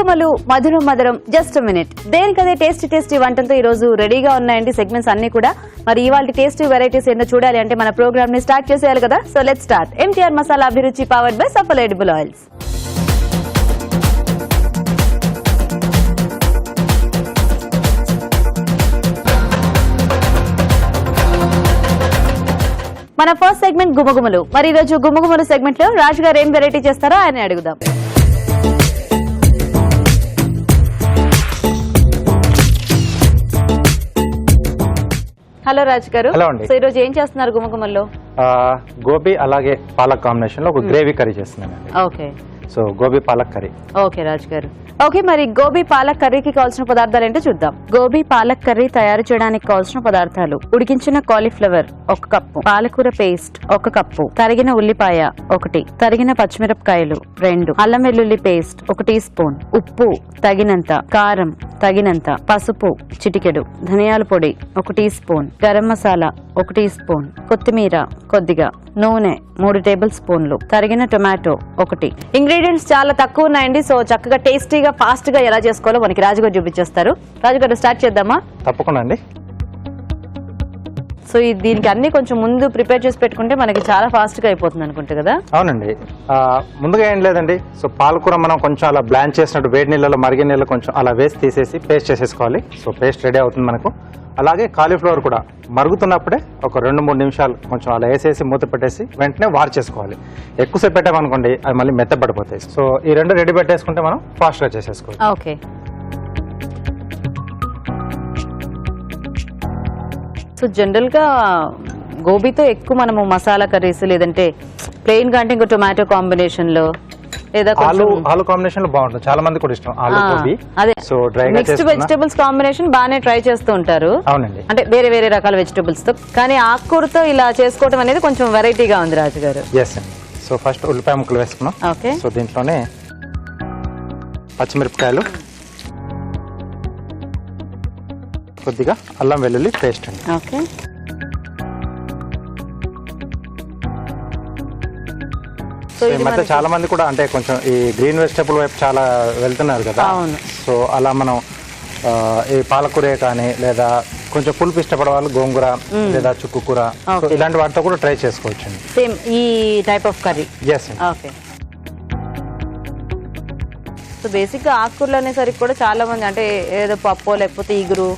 గుమగుమలు మధురం మధురం just minute దేనికదే tasty tasty వంటలతో ఈ రోజు రెడీగా ఉన్నాయండి సెగ్మెంట్స్ అన్ని కూడా. మరి ఇవాళ టేస్టీ వెరైటీస్ ఏంటో చూడాలి అంటే మన ప్రోగ్రామ్ ని స్టార్ట్ చేసేయాలి కదా. So let's start. MTR masala Abhiruchi powered by Safal edible oils. మన ఫస్ట్ సెగ్మెంట్ గుమగుమలు. మరి ఈ రోజు గుమగుమలు సెగ్మెంట్ లో రాజు గారు ఏం వెరైటీ చేస్తారో ఆయన అడుగుదాం. హలో రాజు గారు. సో ఈ రోజు ఏం చేస్తున్నారు గుమగుమల్లో? గోబీ అలాగే పాలక్ కాంబినేషన్ లో ఒక గ్రేవీ కర్రీ చేస్తున్నాను. Okay, so gobi palak curry. Okay Raju గారు. ఓకే, మరి గోబీ పాలక్ కర్రీకి కావాల్సిన పదార్థాలు ఏంటో చూద్దాం. గోబీ పాలక్ కర్రీ తయారు చేయడానికి కావాల్సిన పదార్థాలు: ఉడికించిన కాలీఫ్లవర్ 1 కప్పు, పాలకూర పేస్ట్ 1 కప్పు, తరిగిన ఉల్లిపాయ 1, తరిగిన పచ్చిమిరపకాయలు 2, అల్లం వెల్లుల్లి పేస్ట్ 1 టీ స్పూన్, ఉప్పు తగినంత, కారం తగినంత, పసుపు చిటికెడు, ధనియాల పొడి 1 tea spoon, garam masala 1 tea spoon, కొత్తిమీర కొద్దిగా, నూనె 3 టేబుల్ స్పూన్లు, తరిగిన టొమాటో 1. ఇంగ్రీడియంట్స్ చాలా తక్కువ ఉన్నాయండి. సో చక్కగా టేస్టీగా ఫాస్ట్ గా ఎలా చేసుకోవాలో మనకి రాజుగారు చూపించేస్తారు. రాజుగారు స్టార్ట్ చేద్దామా? తప్పకుండా అండి. సో దీనికి అన్ని కొంచెం ముందు ప్రిపేర్ చేసి పెట్టుకుంటే మనకి చాలా ఫాస్ట్ గా అయిపోతుంది అనుకుంటా కదా. అవునండి, ముందుగా ఏం లేదండి. సో పాలకూర మనం కొంచెం అలా బ్లాంచ్ చేసినట్టు వేడి నీళ్ళలో మరిగిన నీళ్ళు కొంచెం అలా వేసి తీసేసి పేస్ట్ చేసేసుకోవాలి. సో పేస్ట్ రెడీ అవుతుంది మనకు. అలాగే కాలీఫ్లవర్ కూడా మరుగుతున్నప్పుడే ఒక 2-3 నిమిషాలు కొంచెం అలా వేసేసి మూత పెట్టేసి వెంటనే వార్ చేసుకోవాలి. ఎక్కువసేపు పెట్టామనుకోండి అవి మళ్ళీ మెత్తపడిపోతాయి. సో ఈ 2 రెడీ పెట్టేసుకుంటే మనం ఫాస్ట్ గా చేసేసుకోవాలి. ఓకే, సో జనరల్ గా గోబీతో ఎక్కువ మనము మసాలా కర్రీస్ లేదంటే ప్లెయిన్ గా అంటే ఇంకో టొమాటో కాంబినేషన్ లో లేదా ఆలు కాంబినేషన్ లో బాగుంటుంది. చాలా మంది కూడా ఇష్టం ఆలు గోబీ. అదే so dry mixed vegetables combination బాగానే ట్రై చేస్తూ ఉంటారు. అవునండి, అంటే వేరే వేరే రకాల వెజిటబుల్స్ తో. కానీ ఆకుకూరతో ఇలా చేసుకోవడం అనేది కొంచెం వెరైటీగా ఉంది రాజు గారు. ఎస్ అండి. సో ఫస్ట్ ఉల్లిపాయ ముక్కలు వేసుకున్నాం. ఓకే, సో దీంట్లోనే పచ్చిమిరపకాయలు, కొద్దిగా అల్లం వెల్లుల్లి పేస్ట్ అండి. ఓకే, ఈ మధ్య చాలా మంది కూడా అంటే కొంచెం ఈ గ్రీన్ వెజిటబుల్ వైపు చాలా వెళ్తున్నారు కదా. సో అలా మనం ఈ పాలకూర కానీ లేదా కొంచెం పులుపు ఇష్టపడే వాళ్ళు గోంగూర లేదా చుక్కుకూర ఇలాంటి వాటితో కూడా ట్రై చేసుకోవచ్చు. సేమ్ ఈ type of curry. Yes. Okay, so basic గా ఆకుకూరలు అనేసరికి కూడా చాలా మంది అంటే ఏదో పప్పు లేకపోతే ఇగురు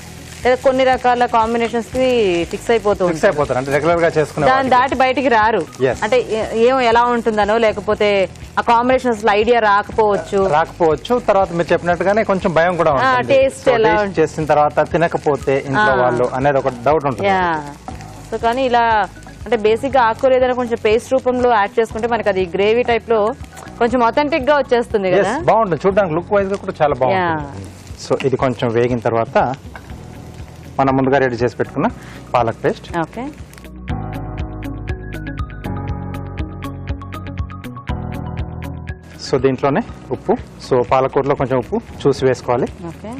లేదా కొన్ని రకాల కాంబినేషన్స్ కి ఫిక్స్ అయిపోతారు. అంటే రెగ్యులర్ గా చేసుకునే దాన్ని దాటి బయటికి రారు. అంటే ఎలా ఉంటుందనో లేకపోతే ఆ కాంబినేషన్స్ ఐడియా రాకపోవచ్చు. తర్వాత మీరు చెప్పినట్టుగానే కొంచెం భయం కూడా ఉంటుంది. టేస్ట్ ఎలా చేసిన తర్వాత తినకపోతే ఇంట్లో వాళ్ళు అనేది ఒక డౌట్ ఉంటుంది. సో కానీ ఇలా అంటే బేసిక్ గా ఆకుకూర ఏదైనా కొంచెం పేస్ట్ రూపంలో యాడ్ చేసుకుంటే మనకి అది గ్రేవీ టైప్ లో కొంచెం ఆథెంటిక్ గా వచ్చేస్తుంది కదా. బాగుంటుంది చూడడానికి, లుక్ వైజ్ గా కూడా చాలా బాగుంటుంది. సో ఇది కొంచెం వేగిన తర్వాత మనం ముందుగా రెడీ చేసి పెట్టుకున్న పాలక్ పేస్ట్. ఓకే, సో దీంట్లోనే ఉప్పు. సో పాలకూరలో కొంచెం ఉప్పు చూసి వేసుకోవాలి. ఓకే,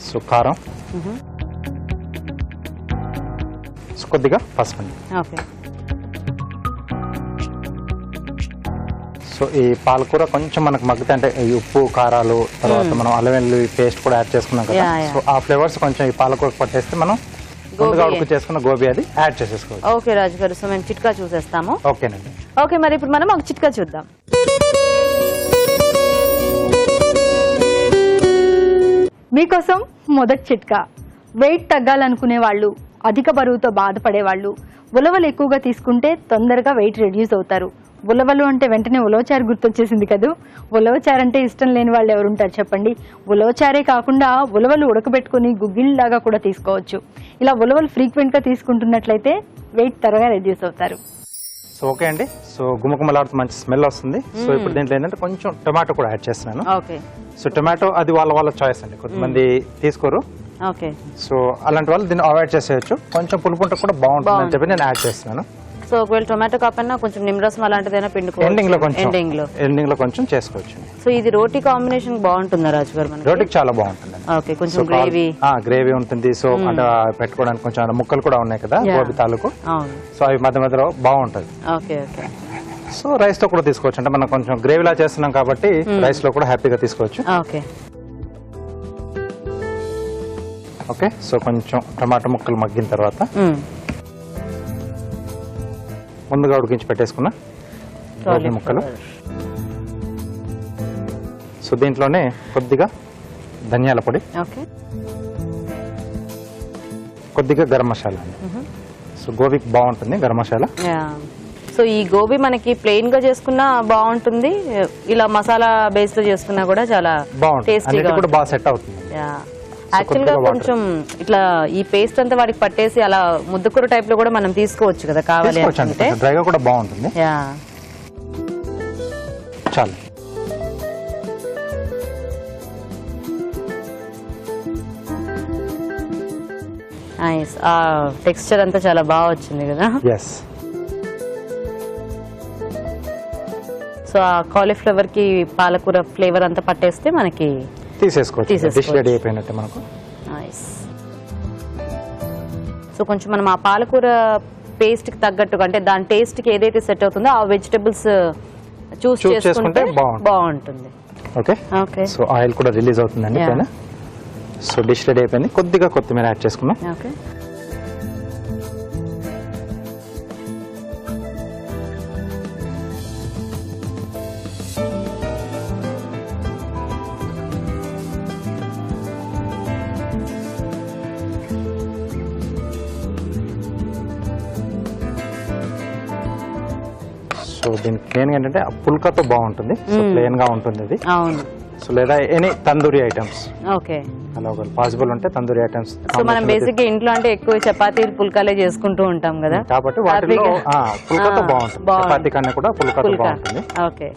సో కారం, సో కొద్దిగా పసుపు. ఓకే, సో ఈ పాలకూర కొంచెం మనకు మగ్గితే అంటే ఈ ఉప్పు కారాలు తర్వాత మనం అల్లం వెల్లుల్లి పేస్ట్ కూడా యాడ్ చేసుకున్నాం కదా. సో ఆ ఫ్లేవర్స్ కొంచెం ఈ పాలకూర పట్టేస్తే మనం ముందుగా ఉడుకు చేసుకున్న గోబీ అది యాడ్ చేసేసుకోవాలి. ఓకే రాజు గారు, సో మేము చిట్కా చూసేస్తాము. ఓకేనండి. ఓకే, మరి ఇప్పుడు మనం ఒక చిట్కా చూద్దాం. మీకోసం మొదటి చిట్కా. వెయిట్ తగ్గాలనుకునే వాళ్ళు, అధిక బరువుతో బాధపడే వాళ్ళు ఉలవలు ఎక్కువగా తీసుకుంటే తొందరగా వెయిట్ రెడ్యూస్ అవుతారు. ఉలవలు అంటే వెంటనే ఉలవచారు గుర్తొచ్చేసింది కదూ. ఉలవచారు అంటే ఇష్టం లేని వాళ్ళు ఎవరుంటారు చెప్పండి. ఉలవచారే కాకుండా ఉలవలు ఉడకబెట్టుకుని గుగ్గిళ్ళలాగా కూడా తీసుకోవచ్చు. ఇలా ఉలవలు ఫ్రీక్వెంట్ గా తీసుకుంటున్నట్లయితే వెయిట్ త్వరగా రెడ్యూస్ అవుతారు. సో ఓకే అండి. సో గుమగుమలాడుతూ మంచి స్మెల్ వస్తుంది. సో ఇప్పుడు దీంట్లో ఏంటంటే కొంచెం టొమాటో కూడా యాడ్ చేస్తున్నాను. ఓకే, సో టొమాటో అది వాళ్ళ చాయిస్ అండి, కొంతమంది తీసుకోరు. ఓకే, సో అలాంటి వాళ్ళు దీన్ని అవాయిడ్ చేసేయచ్చు. కొంచెం పులుపుంటే కూడా బాగుంటుంది అని చెప్పి నేను యాడ్ చేస్తున్నాను. సో ఒకవేళ టొమాటో కాపన్నా కొంచెం నిమ్మరసం అలాంటిదైనా పిండుకోవచ్చు. ఎండింగ్ లో కొంచెం చేసుకోవచ్చు. సో ఇది రోటీ కాంబినేషన్ బాగుంటుందా రాజు గారు? రోటీకి చాలా బాగుంటుంది. ఓకే, కొంచెం గ్రేవీ ఉంటుంది. సో అంటే పెట్టుకోవడానికి కొంచెం ముక్కలు కూడా ఉన్నాయి కదా గోబీ తాలూకు. సో అవి మధ్య మధ్యలో బాగుంటుంది. Okay, okay. సో రైస్ తో కూడా తీసుకోవచ్చు, అంటే మనం కొంచెం గ్రేవీలా చేస్తున్నాం కాబట్టి రైస్ లో కూడా హ్యాపీగా తీసుకోవచ్చు. ఓకే ఓకే, సో కొంచెం టమాటా ముక్కలు మగ్గిన తర్వాత ముందుగా ఉడికించి పెట్టేసుకున్న గోబీ ముక్కలు. సో దీంట్లోనే కొద్దిగా ధనియాల పొడి, ఓకే కొద్దిగా గరం మసాలా. సో గోబీకి బాగుంటుంది గరం మసాలా. సో ఈ గోబీ మనకి ప్లెయిన్ గా చేసుకున్నా బాగుంటుంది, ఇలా మసాలా బేస్ లో చేసుకున్నా కూడా చాలా బాగుంటుంది, టేస్టీగా అన్నిటికీ కూడా బాగా సెట్ అవుతుంది. యాక్చువల్ గా కొంచెం ఇట్లా ఈ పేస్ట్ అంతా వాడికి పట్టేసి అలా ముద్దకూర టైప్ లో కూడా మనం తీసుకోవచ్చు కదా కావాలి అంటే. డ్రైగా కూడా బాగుంటుంది. చాలు. నైస్, ఆ టెక్స్చర్ అంతా చాలా బాగా వచ్చింది కదా. ఎస్. సో ఆ కాలీఫ్లవర్ కి పాలకూర ఫ్లేవర్ అంతా పట్టేస్తే మనకి తీసేసుకోవచ్చు. డిష్ రెడీ అయిపోయినట్టే మనకు. నైస్. సో కొంచెం మనం ఆ పాలకూర పేస్ట్ కి తగ్గట్టుగా, అంటే దాని టేస్ట్ కి ఏదైతే సెట్ అవుతుందో ఆ వెజిటబుల్స్ చూస్ చేసుకుంటే బాగుంటుంది. Okay okay. సో ఆయిల్ కూడా రిలీజ్ అవుతుందండి పైన. సో డిష్ రెడీ అయిపోయింది. కొద్దిగా కొత్తిమీర యాడ్ చేసుకున్నాం. ఓకే. సో దీనికి ప్లేన్ ఏంటంటే పుల్కాతో బాగుంటుంది. సో ప్లేన్ గా ఉంటుంది అది. అవును. సో లేదా ఎనీ తందూరి ఐటమ్స్, ఓకే, అలా ఒకవేళ పాసిబుల్ ఉంటే తందూరి ఐటమ్స్. సో మనం బేసిక్ ఇంట్లో అంటే ఎక్కువ చపాతీలు పుల్కాలే చేసుకుంటూ ఉంటాం కదా, కాబట్టి వాటిలో పుల్కాతో బాగుంటుంది. చపాతీ కన్నా కూడా పుల్కాతో బాగుంటుంది. ఓకే.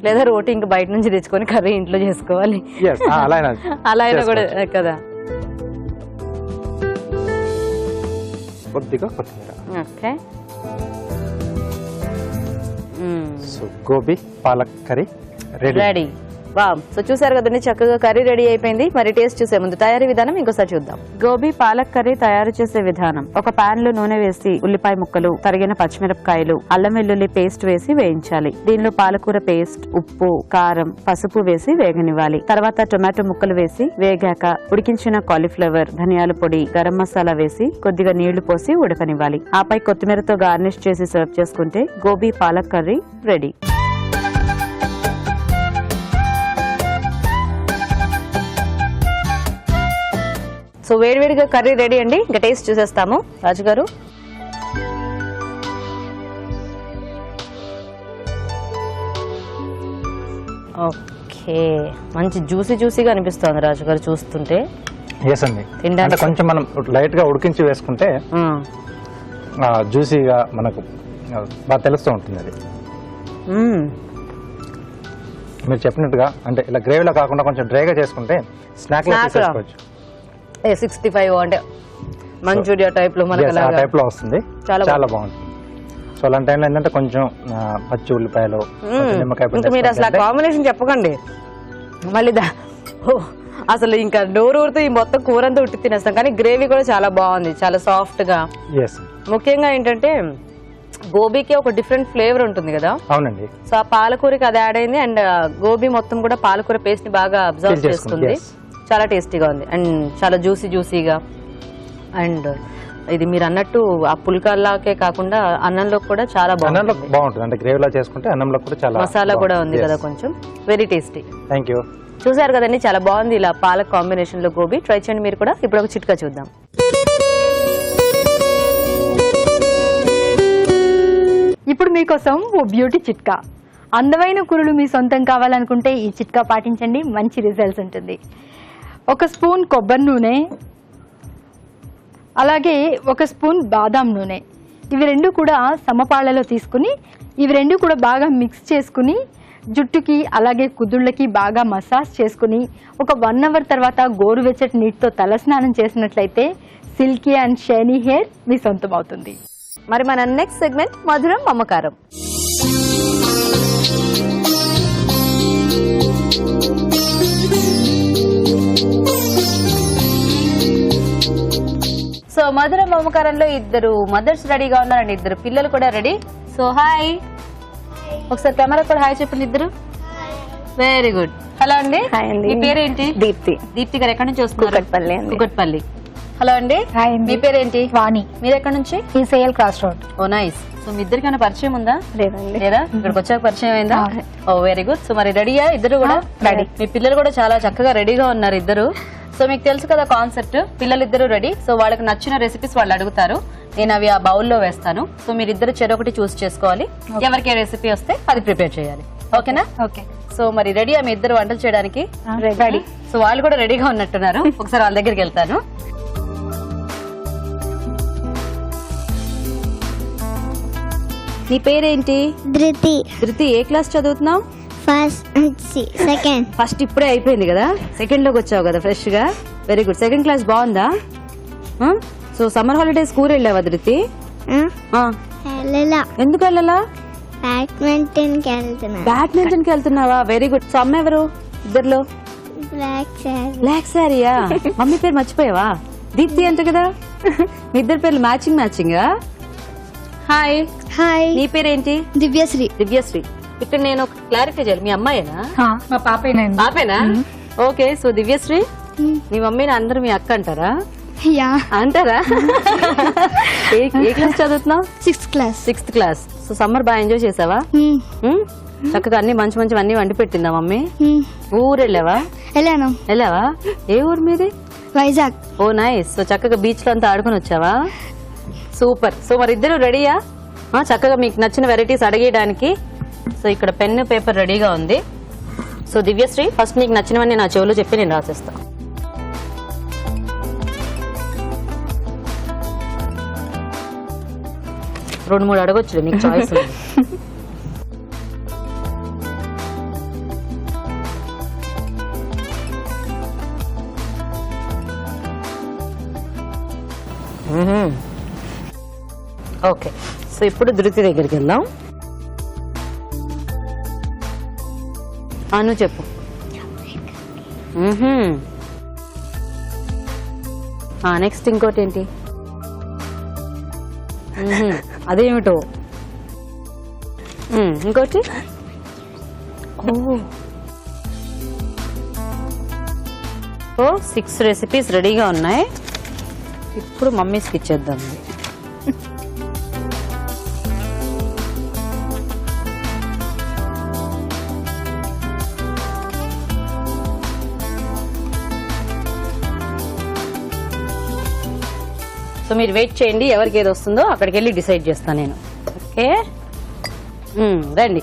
లేదా రోటీ ఇంకా బయట నుంచి తెచ్చుకొని కర్రీ ఇంట్లో చేసుకోవాలి. అలా అయినా కూడా కదా. కొద్దిగా కొత్తిమీర. Okay. So gobi palak curry ready. Wow. So చూసారు కదండి, చక్కగా కర్రీ రెడీ అయిపోయింది. మరి టేస్ట్ చూసే ముందు తయారీ విధానం ఇంకోసారి చూద్దాం. గోబీ పాలక్ కర్రీ తయారు చేసే విధానం: ఒక పాన్ లో నూనె వేసి ఉల్లిపాయ ముక్కలు, తరిగిన పచ్చిమిరపకాయలు, అల్లం వెల్లుల్లి పేస్ట్ వేసి వేయించాలి. దీనిలో పాలకూర పేస్ట్, ఉప్పు, కారం, పసుపు వేసి వేగనివ్వాలి. తర్వాత టొమాటో ముక్కలు వేసి వేగాక ఉడికించిన కాలీఫ్లవర్, ధనియాల పొడి, గరం మసాలా వేసి కొద్దిగా నీళ్లు పోసి ఉడకనివ్వాలి. ఆపై కొత్తిమీరతో గార్నిష్ చేసి సర్వ్ చేసుకుంటే gobi palak curry ready. So వేడివేడిగా కర్రీ రెడీ అండి. ఇంకా టేస్ట్ చూసేస్తాము. రాజు గారు, ఓకే, మంచి జ్యూసీగా అనిపిస్తుంది రాజు గారు చూస్తుంటే. ఎస్ అండి, అంటే కొంచెం మనం లైట్ గా ఉడికించి వేసుకుంటే జ్యూసీగా మనకు బాగా తెలుస్తూ ఉంటుంది అది. మీరు చెప్పినట్టుగా అంటే ఇలా గ్రేవీలో కాకుండా కొంచెం డ్రైగా చేసుకుంటే స్నాక్ లా చేసుకోవచ్చు. 65 అంటే మంచూరియా టైప్ లో మనకి టైప్ లో వస్తుంది. చాలా బాగుంటుంది. సో అలాంటి టైంలో ఏంటంటే కొంచెం పచ్చి ఉల్లిపాయలు, నిమ్మకాయ. మీరు అసలు ఆ కాంబినేషన్ చెప్పకండి మళ్ళీ. అసలు ఇంకా డోర్ ఊరితో ఈ మొత్తం కూర అంతా ఉట్టి తినేస్తాం. కానీ గ్రేవీ కూడా చాలా బాగుంది, చాలా సాఫ్ట్ గా. ముఖ్యంగా ఏంటంటే గోబీకి ఒక డిఫరెంట్ ఫ్లేవర్ ఉంటుంది కదా. అవునండి. సో ఆ పాలకూరకి అది యాడ్ అయింది, అండ్ గోబీ మొత్తం కూడా పాలకూర పేస్ట్ ని బాగా అబ్జర్వ్ చేసుకుంది. చాలా టేస్టీగా ఉంది అండ్ చాలా జ్యూసీగా. అండ్ ఇది మీరు అన్నట్టు ఆ పుల్కాలాకే కాకుండా అన్నంలో కూడా చాలా బాగుంటుంది. అంటే గ్రేవీలా చేసుకుంటే అన్నంలో కూడా చాలా మసాలా కూడా ఉంది కదా కొంచెం. Very tasty. Thank you. చూసారు కదండి, చాలా బాగుంది ఇలా పాలక్ కాంబినేషన్ లో గోబీ. ట్రై చేయండి మీరు కూడా. ఇప్పుడు ఒక చిట్కా చూద్దాం. ఇప్పుడు మీకోసం ఓ బ్యూటీ చిట్కా. అందమైన కురులు మీ సొంతం కావాలనుకుంటే ఈ చిట్కా పాటించండి, మంచి రిజల్ట్స్ ఉంటుంది. 1 స్పూన్ కొబ్బరి నూనె, అలాగే 1 స్పూన్ బాదాం నూనె, ఇవి రెండు కూడా సమపాళ్లలో తీసుకుని ఇవి రెండు కూడా బాగా మిక్స్ చేసుకుని జుట్టుకి అలాగే కుదుళ్ళకి బాగా మసాజ్ చేసుకుని ఒక 1 అవర్ తర్వాత గోరువెచ్చటి నీటితో తలస్నానం చేసినట్లయితే సిల్కీ అండ్ షైనీ హెయిర్ మీ సొంతం అవుతుంది. మరి మన నెక్స్ట్ సెగ్మెంట్ మధురం మమకారం. సో మధుర మమకారంలో 2 మదర్స్ రెడీగా ఉన్నారు అండ్ 2 పిల్లలు కూడా రెడీ. So hi. ఒకసారి కెమెరా కూడా హాయ్ చెప్పండి ఇద్దరు. Very good. హలో అండి. హాయ్ అండి. మీ పేరేంటి? దీప్తి. దీప్తి గారు ఎక్కడి నుంచి వస్తున్నారు? కుకట్పల్లి అండి. కుకట్పల్లి. హలో అండి. హాయ్ అండి. మీ పేరేంటి? వాణి. మీరు ఎక్కడి నుంచి? ఈ సేల్ క్రాస్ రోడ్. ఓ నైస్. సో మీ ఇద్దరికి ఏమైనా పరిచయం ఉందా? లేదండి. లేదా ఇక్కడికి వచ్చాక పరిచయం అయిందా? ఓ వెరీ గుడ్. సో మరి రెడీయా ఇద్దరు కూడా? రెడీ. మీ పిల్లలు కూడా చాలా చక్కగా రెడీగా ఉన్నారు ఇద్దరు. సో మీకు తెలుసు కదా కాన్సెప్ట్, పిల్లలిద్దరూ రెడీ. సో వాళ్ళకి నచ్చిన రెసిపీస్ వాళ్ళు అడుగుతారు, నేను అవి ఆ బౌల్లో వేస్తాను. సో మీరు ఇద్దరు చెరొకటి చూస్ చేసుకోవాలి, ఎవరికి ఏ రెసిపీ వస్తే అది ప్రిపేర్ చేయాలి. ఓకేనా? ఓకే. సో మరి రెడీయా మీ ఇద్దరు వంటలు చేయడానికి? రెడీ. సో వాళ్ళు కూడా రెడీగా ఉన్నట్టున్నారు. ఒకసారి వాళ్ళ దగ్గరికి వెళ్తాను. నీ పేరేంటి? ధృతి. ధృతి, ఏ క్లాస్ చదువుతున్నావు? సెకండ్. ఫస్ట్ ఇప్పుడే అయిపోయింది కదా, సెకండ్ లోకి వచ్చావు కదా ఫ్రెష్ గా. Very good. సెకండ్ క్లాస్ బాగుందా? సో సమ్మర్ హాలిడేస్ ఊరు వెళ్ళావా ధృతి? ఎందుకు వెళ్ళాలా? బ్యాడ్మింటన్ కి వెళ్తున్నా. బ్యాడ్మింటన్ కి వెళ్తున్నావా? Very good. సో అమ్మ ఎవరు ఇద్దరులో? బ్లాక్ శారీయా? మమ్మీ పేరు మర్చిపోయావా? దీప్తి అంట కదా. మీ ఇద్దరు పేర్లు మ్యాచింగ్. హాయ్. హాయ్. నీ పేరేంటి? దివ్యశ్రీ. దివ్యశ్రీ. ఇక్కడ నేను క్లారిఫై చేయాలి, మీ అమ్మాయేనా? మా పాపేనండి. పాపేనా? ఓకే. సో దివ్యశ్రీ, మీ మమ్మీని అందరూ మీ అక్క అంటారా? యా. అంటారా? ఏ క్లాస్ చదువుతున్నావు? 6th class. 6th class. So summer బాగా ఎంజాయ్ చేసావా? చక్కగా అన్ని మంచి అన్ని వండి పెట్టిందా మమ్మీ? ఊరు వెళ్ళావా? వెళ్ళావా? ఏ ఊరు మీది? వైజాగ్. ఓ నైస్. సో చక్కగా బీచ్ లో అంతా ఆడుకుని వచ్చావా? సూపర్. సో మరి ఇద్దరు రెడీయా? చక్కగా మీకు నచ్చిన వెరైటీస్ అడిగేయడానికి. సో ఇక్కడ పెన్ను పేపర్ రెడీగా ఉంది. సో దివ్యశ్రీ, ఫస్ట్ నీకు నచ్చినవన్నీ నా చెవులో చెప్పి నేను రాసేస్తా. రెండు మూడు అడగొచ్చు, నీకు చాయిస్ ఉంది. ఓకే. సో ఇప్పుడు ధృతి దగ్గరికి వెళ్దాం. నువ్వు చెప్పు. నెక్స్ట్ ఇంకోటి ఏంటి? అదేమిటో. ఇంకోటి? ఓ 6 రెసిపీస్ రెడీగా ఉన్నాయి. ఇప్పుడు మమ్మీస్కి ఇచ్చేద్దాం. సో మీరు వెయిట్ చేయండి, ఎవరికి ఏది వస్తుందో అక్కడికి వెళ్ళి డిసైడ్ చేస్తాను నేను. ఓకే రండి.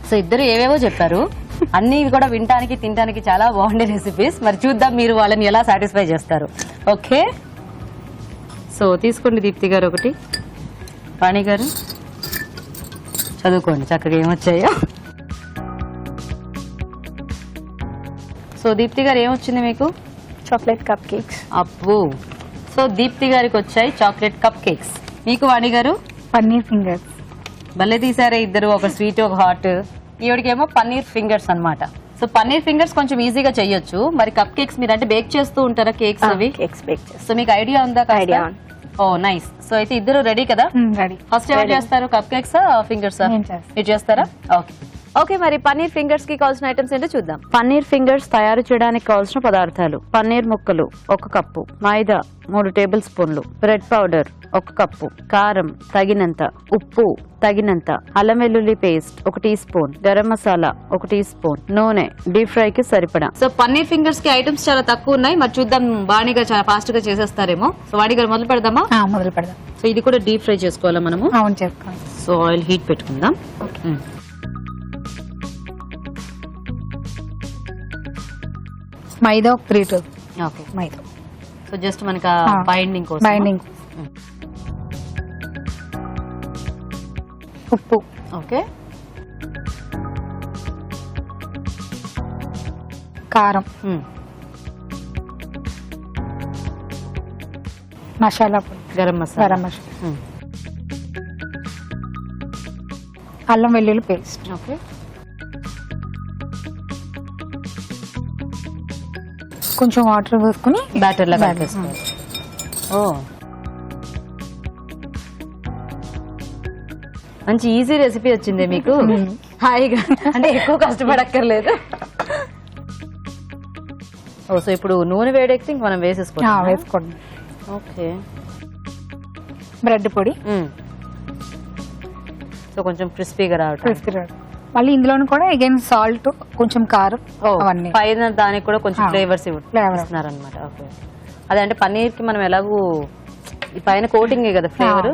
సో ఇద్దరు ఏవేవో చెప్పారు, అన్ని కూడా వినటానికి తినడానికి చాలా బాగుండే రెసిపీస్. మరి చూద్దాం మీరు వాళ్ళని ఎలా సాటిస్ఫై చేస్తారు. ఓకే. సో తీసుకోండి దీప్తి గారు ఒకటి, వాణి గారు చదువుకోండి చక్కగా ఏమొచ్చాయో. సో దీప్తి గారు ఏమొచ్చింది మీకు? Chocolate cup cakes. అప్పు. సో దీప్తి గారికి వచ్చాయి చాక్లెట్ కప్ కేక్స్. మీకు వాణి గారు? పన్నీర్ ఫింగర్స్. భలే తీసారే ఇద్దరు, ఒక స్వీట్ ఒక హాట్. ఈవిడికేమో పన్నీర్ ఫింగర్స్ అన్నమాట. సో పన్నీర్ ఫింగర్స్ కొంచెం ఈజీగా చేయొచ్చు. మరి కప్ కేక్స్ మీరు అంటే బేక్ చేస్తూ ఉంటారా కేక్స్ అవి? కేక్స్ బేక్ చేస్తాం. సో మీకు ఐడియా ఉందా? ఐడియా. ఓ నైస్. సో అయితే ఇద్దరు రెడీ కదా? రెడీ. ఫస్ట్ ఎవరు చేస్తారు, కప్ కేక్స్ ఫింగర్స్? నేను చేస్తాను. మీరు చేస్తారా? ఓకే. ఓకే, మరి పన్నీర్ ఫింగర్స్ కి కావాల్సిన ఐటమ్స్ ఏంటో చూద్దాం. పన్నీర్ ఫింగర్స్ తయారు చేయడానికి కావాల్సిన పదార్థాలు: పన్నీర్ ముక్కలు 1 కప్పు, మైదా 3 టేబుల్ స్పూన్లు, బ్రెడ్ పౌడర్ 1 కప్పు, కారం తగినంత, ఉప్పు తగినంత, అల్లం వెల్లుల్లి paste 1 tea spoon, garam masala 1 tea spoon, నూనె డీప్ ఫ్రై కి సరిపడా. సో పన్నీర్ ఫింగర్స్ కి ఐటమ్స్ చాలా తక్కువ ఉన్నాయి. మరి చూద్దాం, వాణి గారు చాలా ఫాస్ట్ గా చేసేస్తారేమో. సో వాణి గారు మొదలు పెడదామా? మొదలు పెడదాం. సో ఇది కూడా డీప్ ఫ్రై చేసుకోవాలా మనము? అవును, చేసుకోండి. సో ఆయిల్ హీట్ పెట్టుకుందాం. మైదా 3 to. Okay. Maida. So just మనకి బైండింగ్ కోసం. బైండింగ్. ఉప్పు. ఓకే. కారం. మసాలా పొడి. గరం మసాలా. గరం మసాలా. అల్లం వెల్లుల్లి పేస్ట్. ఓకే. కొంచెం వాటర్ వేసుకుని బ్యాటర్ లాగా కలిపేసుకోవాలి. ఓ మంచి ఈజీ రెసిపీ వచ్చింది మీకు, హాయిగా, అంటే ఎక్కువ కష్టపడక్కర్లేదు. ఓ సో ఇప్పుడు నూనె వేడెక్కి ఇంక మనం వేసేసుకోవాలి. వేసుకోండి. ఓకే, బ్రెడ్ పొడి, సో కొంచెం క్రిస్పీగా రావడం. Crispy bread. మళ్ళీ ఇందులోను కూడా అగైన్ సాల్ట్, కొంచెం కారం, అవన్నీ పైన దానికి కూడా కొంచెం ఫ్లేవర్స్ ఇస్తున్నారు అనమాట. ఓకే, అదే అంటే పన్నీర్ కి మనం ఎలాగూ ఈ పైన కోటింగ్ కదా ఫ్లేవర్.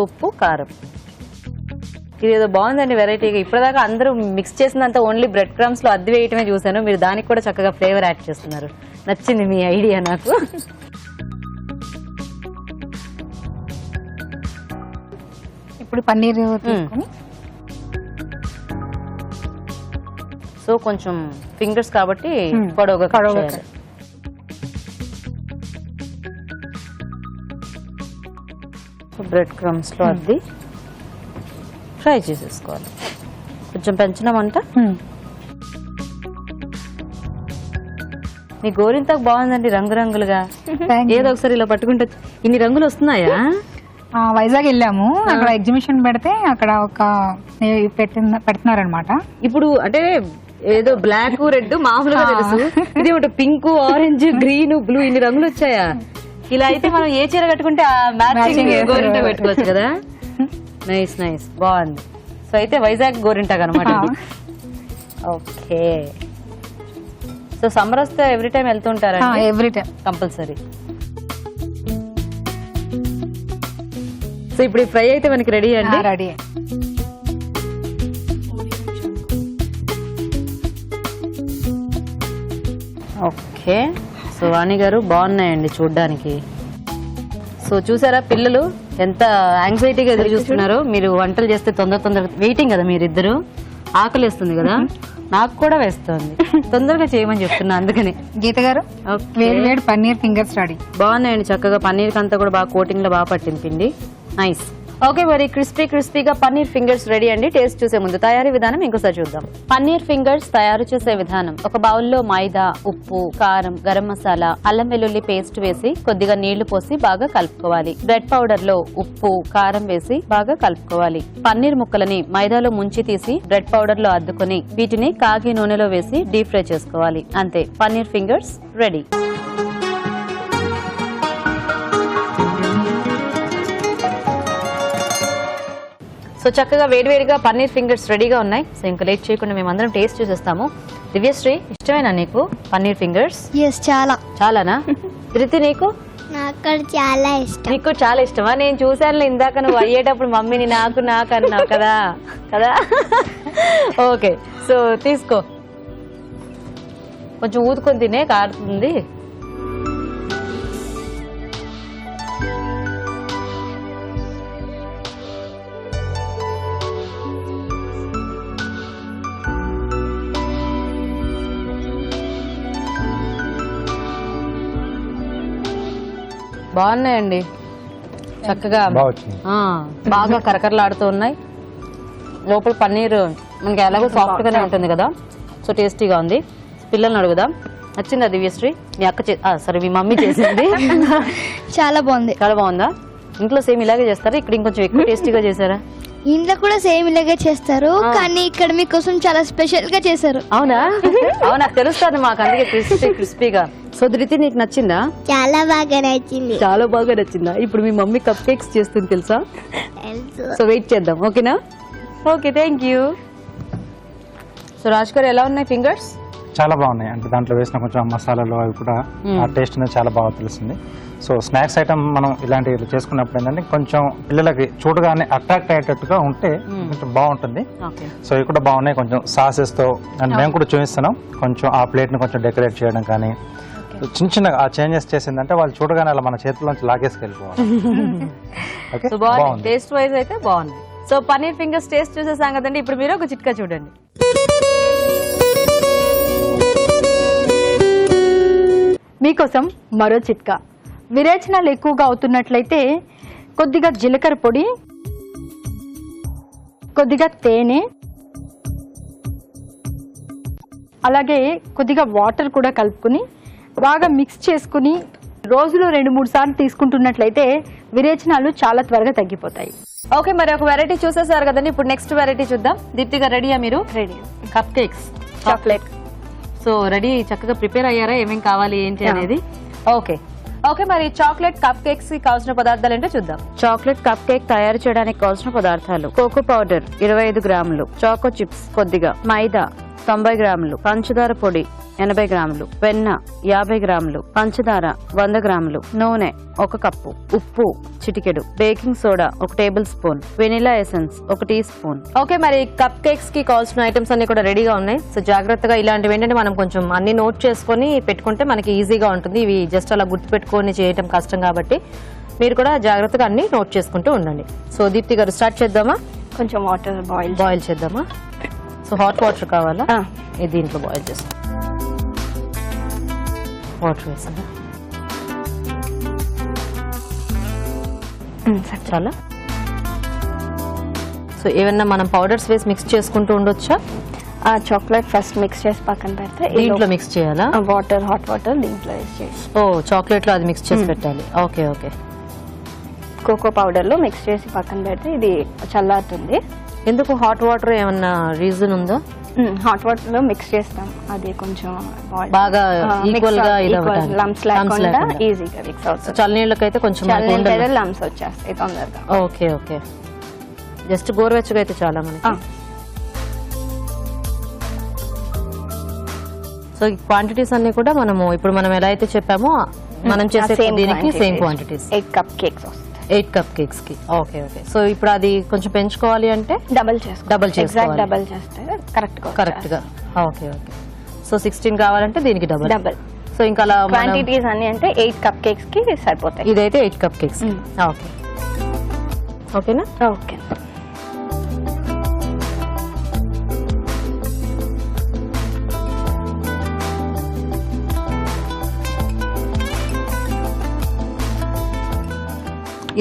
ఉప్పు, కారం, ఇదేదో బాగుందండి వెరైటీగా. ఇప్పటిదాకా అందరూ మిక్స్ చేసినంత ఓన్లీ బ్రెడ్ క్రమ్స్ లో అద్దె వేయటమే చూసాను, మీరు దానికి కూడా చక్కగా ఫ్లేవర్ యాడ్ చేస్తున్నారు. నచ్చింది మీ ఐడియా నాకు. ఇప్పుడు పన్నీర్ తీసుకొని సో కొంచెం ఫింగర్స్ కాబట్టి పొడవుగా చేయాలి. బ్రెడ్ క్రమ్స్ లో అద్ది ఫ్రై చేసేసుకోవాలి. కొంచెం పెంచినామంట. మీ గోరింతాకు బాగుందండి, రంగురంగులుగా. ఏదో ఒకసారి ఇలా పట్టుకుంటే ఇన్ని రంగులు వస్తున్నాయా? వైజాగ్ వెళ్ళాము, అక్కడ ఎగ్జిబిషన్ పెడితే అక్కడ ఒక పెడుతున్నారనమాట. ఇప్పుడు అంటే ఏదో బ్లాక్, రెడ్ మామూలుగా తెలుసు, ఇది ఒకటి పింక్, ఆరెంజ్, గ్రీన్, బ్లూ, ఇన్ని రంగులు వచ్చాయా? ఇలా అయితే మనం ఏ చీర కట్టుకుంటే ఆ మ్యాచింగ్ గోరింటా పెట్టుకోవచ్చు కదా. నైస్ నైస్, బాగుంది. సో అయితే వైజాగ్ గోరింటాక్ అనమాట. ఓకే, సో సమ్మర్ వస్తే ఎవ్రీ టైం వెళ్తుంటారా? Every time compulsory. సో ఇప్పుడు ఫ్రై అయితే మనకి రెడీ అండి. రెడీ. ఓకే, సో వాణి గారు బాగున్నాయండి చూడ్డానికి. సో చూసారా పిల్లలు ఎంత యాంగ్జైటీగా ఎదురు చూస్తున్నారో. మీరు వంటలు చేస్తే తొందర వెయిటింగ్ కదా, మీరిద్దరు ఆకలిస్తుంది కదా, నాకు కూడా వేస్తుంది, తొందరగా చేయమని చెప్తున్నా అందుకని. గీత గారు వేడి వేడి పన్నీర్ ఫింగర్స్ రెడీ. బాగున్నాయండి, చక్కగా పన్నీర్ అంతా కూడా బాగా కోటింగ్ లో బాగా పట్టింది పిండి. నైస్. ఓకే, మరి క్రిస్పీగా పన్నీర్ ఫింగర్స్ రెడీ అండి. టేస్ట్ చూసే ముందు తయారీ విధానం ఇంకోసారి చూద్దాం. పన్నీర్ ఫింగర్స్ తయారు చేసే విధానం: ఒక బౌల్లో మైదా, ఉప్పు, కారం, గరం మసాలా, అల్లం వెల్లుల్లి పేస్ట్ వేసి కొద్దిగా నీళ్లు పోసి బాగా కలుపుకోవాలి. బ్రెడ్ పౌడర్ లో ఉప్పు, కారం వేసి బాగా కలుపుకోవాలి. పన్నీర్ ముక్కలని మైదాలో ముంచి తీసి బ్రెడ్ పౌడర్ లో అద్దుకొని వీటిని కాగి నూనెలో వేసి డీప్ ఫ్రై చేసుకోవాలి. అంతే, పన్నీర్ ఫింగర్స్ రెడీ. సో చక్కగా వేడివేడిగా పన్నీర్ ఫింగర్స్ రెడీగా ఉన్నాయి. సో ఇంకా లేట్ చేయకుండా మేమందరం టేస్ట్ చూసేస్తాము. దివ్యశ్రీ, ఇష్టమేనా నీకు పన్నీర్ ఫింగర్స్? ఎస్, చాలా. చాలానా? ధృతి, నీకు? నాకు చాలా ఇష్టం. నీకు చాలా ఇష్టమా? నేను చూసాను ఇందాక నువ్వు అయ్యేటప్పుడు మమ్మీని నాకు అన్నావు కదా కదా. ఓకే, సో తీసుకో, కొంచెం ఊదుకొని తినే, కారుతుంది. బాగున్నాయండి, చక్కగా బాగా కరకరలాడుతూ ఉన్నాయి. లోపల పన్నీర్ మనకి ఎలాగో సాఫ్ట్ గానే ఉంటుంది కదా, సో టేస్టీగా ఉంది. పిల్లల్ని అడుగుదాం, నచ్చిందా దివ్యశ్రీ? మీ అక్క సరే మీ మమ్మీ చేసింది చాలా బాగుంది. చాలా బాగుందా? ఇంట్లో సేమ్ ఇలాగే చేస్తారా? ఇక్కడ ఇంకొంచెం ఎక్కువ టేస్టీగా చేశారా? ఇంట్లో కూడా సేమ్ ఇలాగే చేస్తారు, కానీ ఇక్కడ మీకోసం చాలా స్పెషల్ గా చేశారు. అవునా? అవునా, తెలుస్తుంది మాకు, అందుకే క్రిస్పీగా. సో ధృతి, నీకు నచ్చిందా? చాలా బాగా నచ్చింది. చాలా బాగా నచ్చిందా? ఇప్పుడు మీ మమ్మీ కప్ కేక్స్ చేస్తుంది తెలుసా? సో వెయిట్ చేద్దాం, ఓకేనా? Okay, thank you. So Raj గారు, ఎలా ఉన్నాయి ఫింగర్స్? చాలా బాగున్నాయి. అంటే దాంట్లో వేసిన కొంచెం మసాలాలు అవి కూడా ఆ టేస్ట్ అనేది చాలా బాగా తెలుస్తుంది. సో స్నాక్స్ ఐటమ్ మనం ఇలాంటివి చేసుకున్నప్పుడు ఏంటంటే కొంచెం పిల్లలకి చూడగానే అట్రాక్ట్ అయ్యేటట్టుగా ఉంటే కొంచెం బాగుంటుంది. సో ఇవి కూడా బాగున్నాయి, కొంచెం సాసెస్ తో. అండ్ మేము కూడా చూపిస్తున్నాం కొంచెం ఆ ప్లేట్ ని కొంచెం డెకరేట్ చేయడం కానీ చిన్న చిన్న ఆ చేంజెస్ చేసిందంటే వాళ్ళు చూడగానే అలా మన చేతిలోంచి లాగేసుకెళ్ళిపోవాలి. సో బాగుంది, టేస్ట్ వైజ్ అయితే బాగుంది. సో పన్నీర్ ఫింగర్స్ టేస్ట్ చూసేసాం కదండి, ఇప్పుడు మీరు ఒక చిట్కా చూడండి. మీకోసం మరో చిట్కా. విరేచనాలు ఎక్కువగా అవుతున్నట్లయితే కొద్దిగా జీలకర్ర పొడి, కొద్దిగా తేనె, అలాగే కొద్దిగా వాటర్ కూడా కలుపుకుని బాగా మిక్స్ చేసుకుని రోజులో 2-3 సార్లు తీసుకుంటున్నట్లయితే విరేచనాలు చాలా త్వరగా తగ్గిపోతాయి. ఓకే మరి ఒక వెరైటీ చూసేసారు కదండి, ఇప్పుడు నెక్స్ట్ వెరైటీ చూద్దాం. దీప్తి గారు రెడీయా మీరు? Ready. Cup cakes chocolate. So ready, చక్కగా ప్రిపేర్ అయ్యారా ఏమేమి కావాలి ఏంటి అనేది? ఓకే ఓకే మరి చాక్లెట్ కప్ కేక్స్ కి కావాల్సిన పదార్థాలు ఏంటో చూద్దాం. చాక్లెట్ కప్ కేక్ తయారు చేయడానికి కావాల్సిన పదార్థాలు: కోకో పౌడర్ 25 గ్రాములు, చాకో చిప్స్ కొద్దిగా, మైదా 90 గ్రాములు, పంచదార పొడి 80 గ్రాములు, వెన్న 50 గ్రాములు, పంచదార 100 గ్రాములు, నూనె 1 కప్పు, ఉప్పు చిటికెడు, baking soda 1 table spoon, vanilla essence 1 tea spoon. Okay మరి కప్ కేక్స్ కి కావాల్సిన ఐటమ్స్ అన్ని కూడా రెడీగా ఉన్నాయి. సో జాగ్రత్తగా ఇలాంటివి ఏంటంటే మనం కొంచెం అన్ని నోట్ చేసుకొని పెట్టుకుంటే మనకి ఈజీగా ఉంటుంది. ఇవి జస్ట్ అలా గుర్తు పెట్టుకొని చేయటం కష్టం కాబట్టి మీరు కూడా జాగ్రత్తగా అన్ని నోట్ చేసుకుంటూ ఉండండి. సో దీప్తి గారు స్టార్ట్ చేద్దామా? కొంచెం వాటర్ బాయిల్ చేద్దామా? సో హాట్ వాటర్ కావాలా? దీంట్లో బాయిల్ చేస్తాం. వాటర్ వేసాను చాలా. సో ఏమన్నా మనం పౌడర్స్ వేసి మిక్స్ చేసుకుంటూ ఉండొచ్చా? ఆ చాక్లెట్ ఫస్ట్ మిక్స్ చేసి పక్కన పెడితే దీంట్లో మిక్స్ చేయాలా? వాటర్, హాట్ వాటర్ దీంట్లో వేసి చేసి. ఓ చాక్లెట్ లో అది మిక్స్ చేసి పెట్టాలి. Okay okay. కోకో పౌడర్ లో మిక్స్ చేసి పక్కన పెడితే ఇది చల్లారుతుంది. ఎందుకు హాట్ వాటర్, ఏమన్నా రీజన్ ఉందా? హాట్ వాటర్ లో మిక్స్ చేస్తాం, అది కొంచెం బాగా ఈక్వల్ గా లంప్స్ లేకుండా ఈజీగా మిక్స్ అవుతుంది. చల్లనీళ్ళకైతే కొంచెం లంప్స్ వచ్చేస్తాయి తొందరగా. Okay okay. జస్ట్ గోరువెచ్చగా అయితే చాలా మనకి. సో ఈ క్వాంటిటీస్ అన్ని కూడా మనము ఇప్పుడు మనం ఎలా అయితే చెప్పామో మనం చేసే దీనికి సేమ్ క్వాంటిటీస్. 8 కప్ కేక్స్ వస్తాయి 8 కప్ కేక్స్ కి. Okay okay. సో ఇప్పుడు అది కొంచెం పెంచుకోవాలి అంటే డబుల్ చేసుకోవాలి. డబుల్ చేస్తే కరెక్ట్ గా. Okay okay. సో 16 కావాలంటే దీనికి డబుల్. సో ఇంకా అలా క్వాంటిటీస్ అన్ని అంటే 8 కప్ కేక్స్ కి సరిపోతాయి. ఇదైతే 8 కప్ కేక్స్. ఓకే ఓకేనా? ఓకే.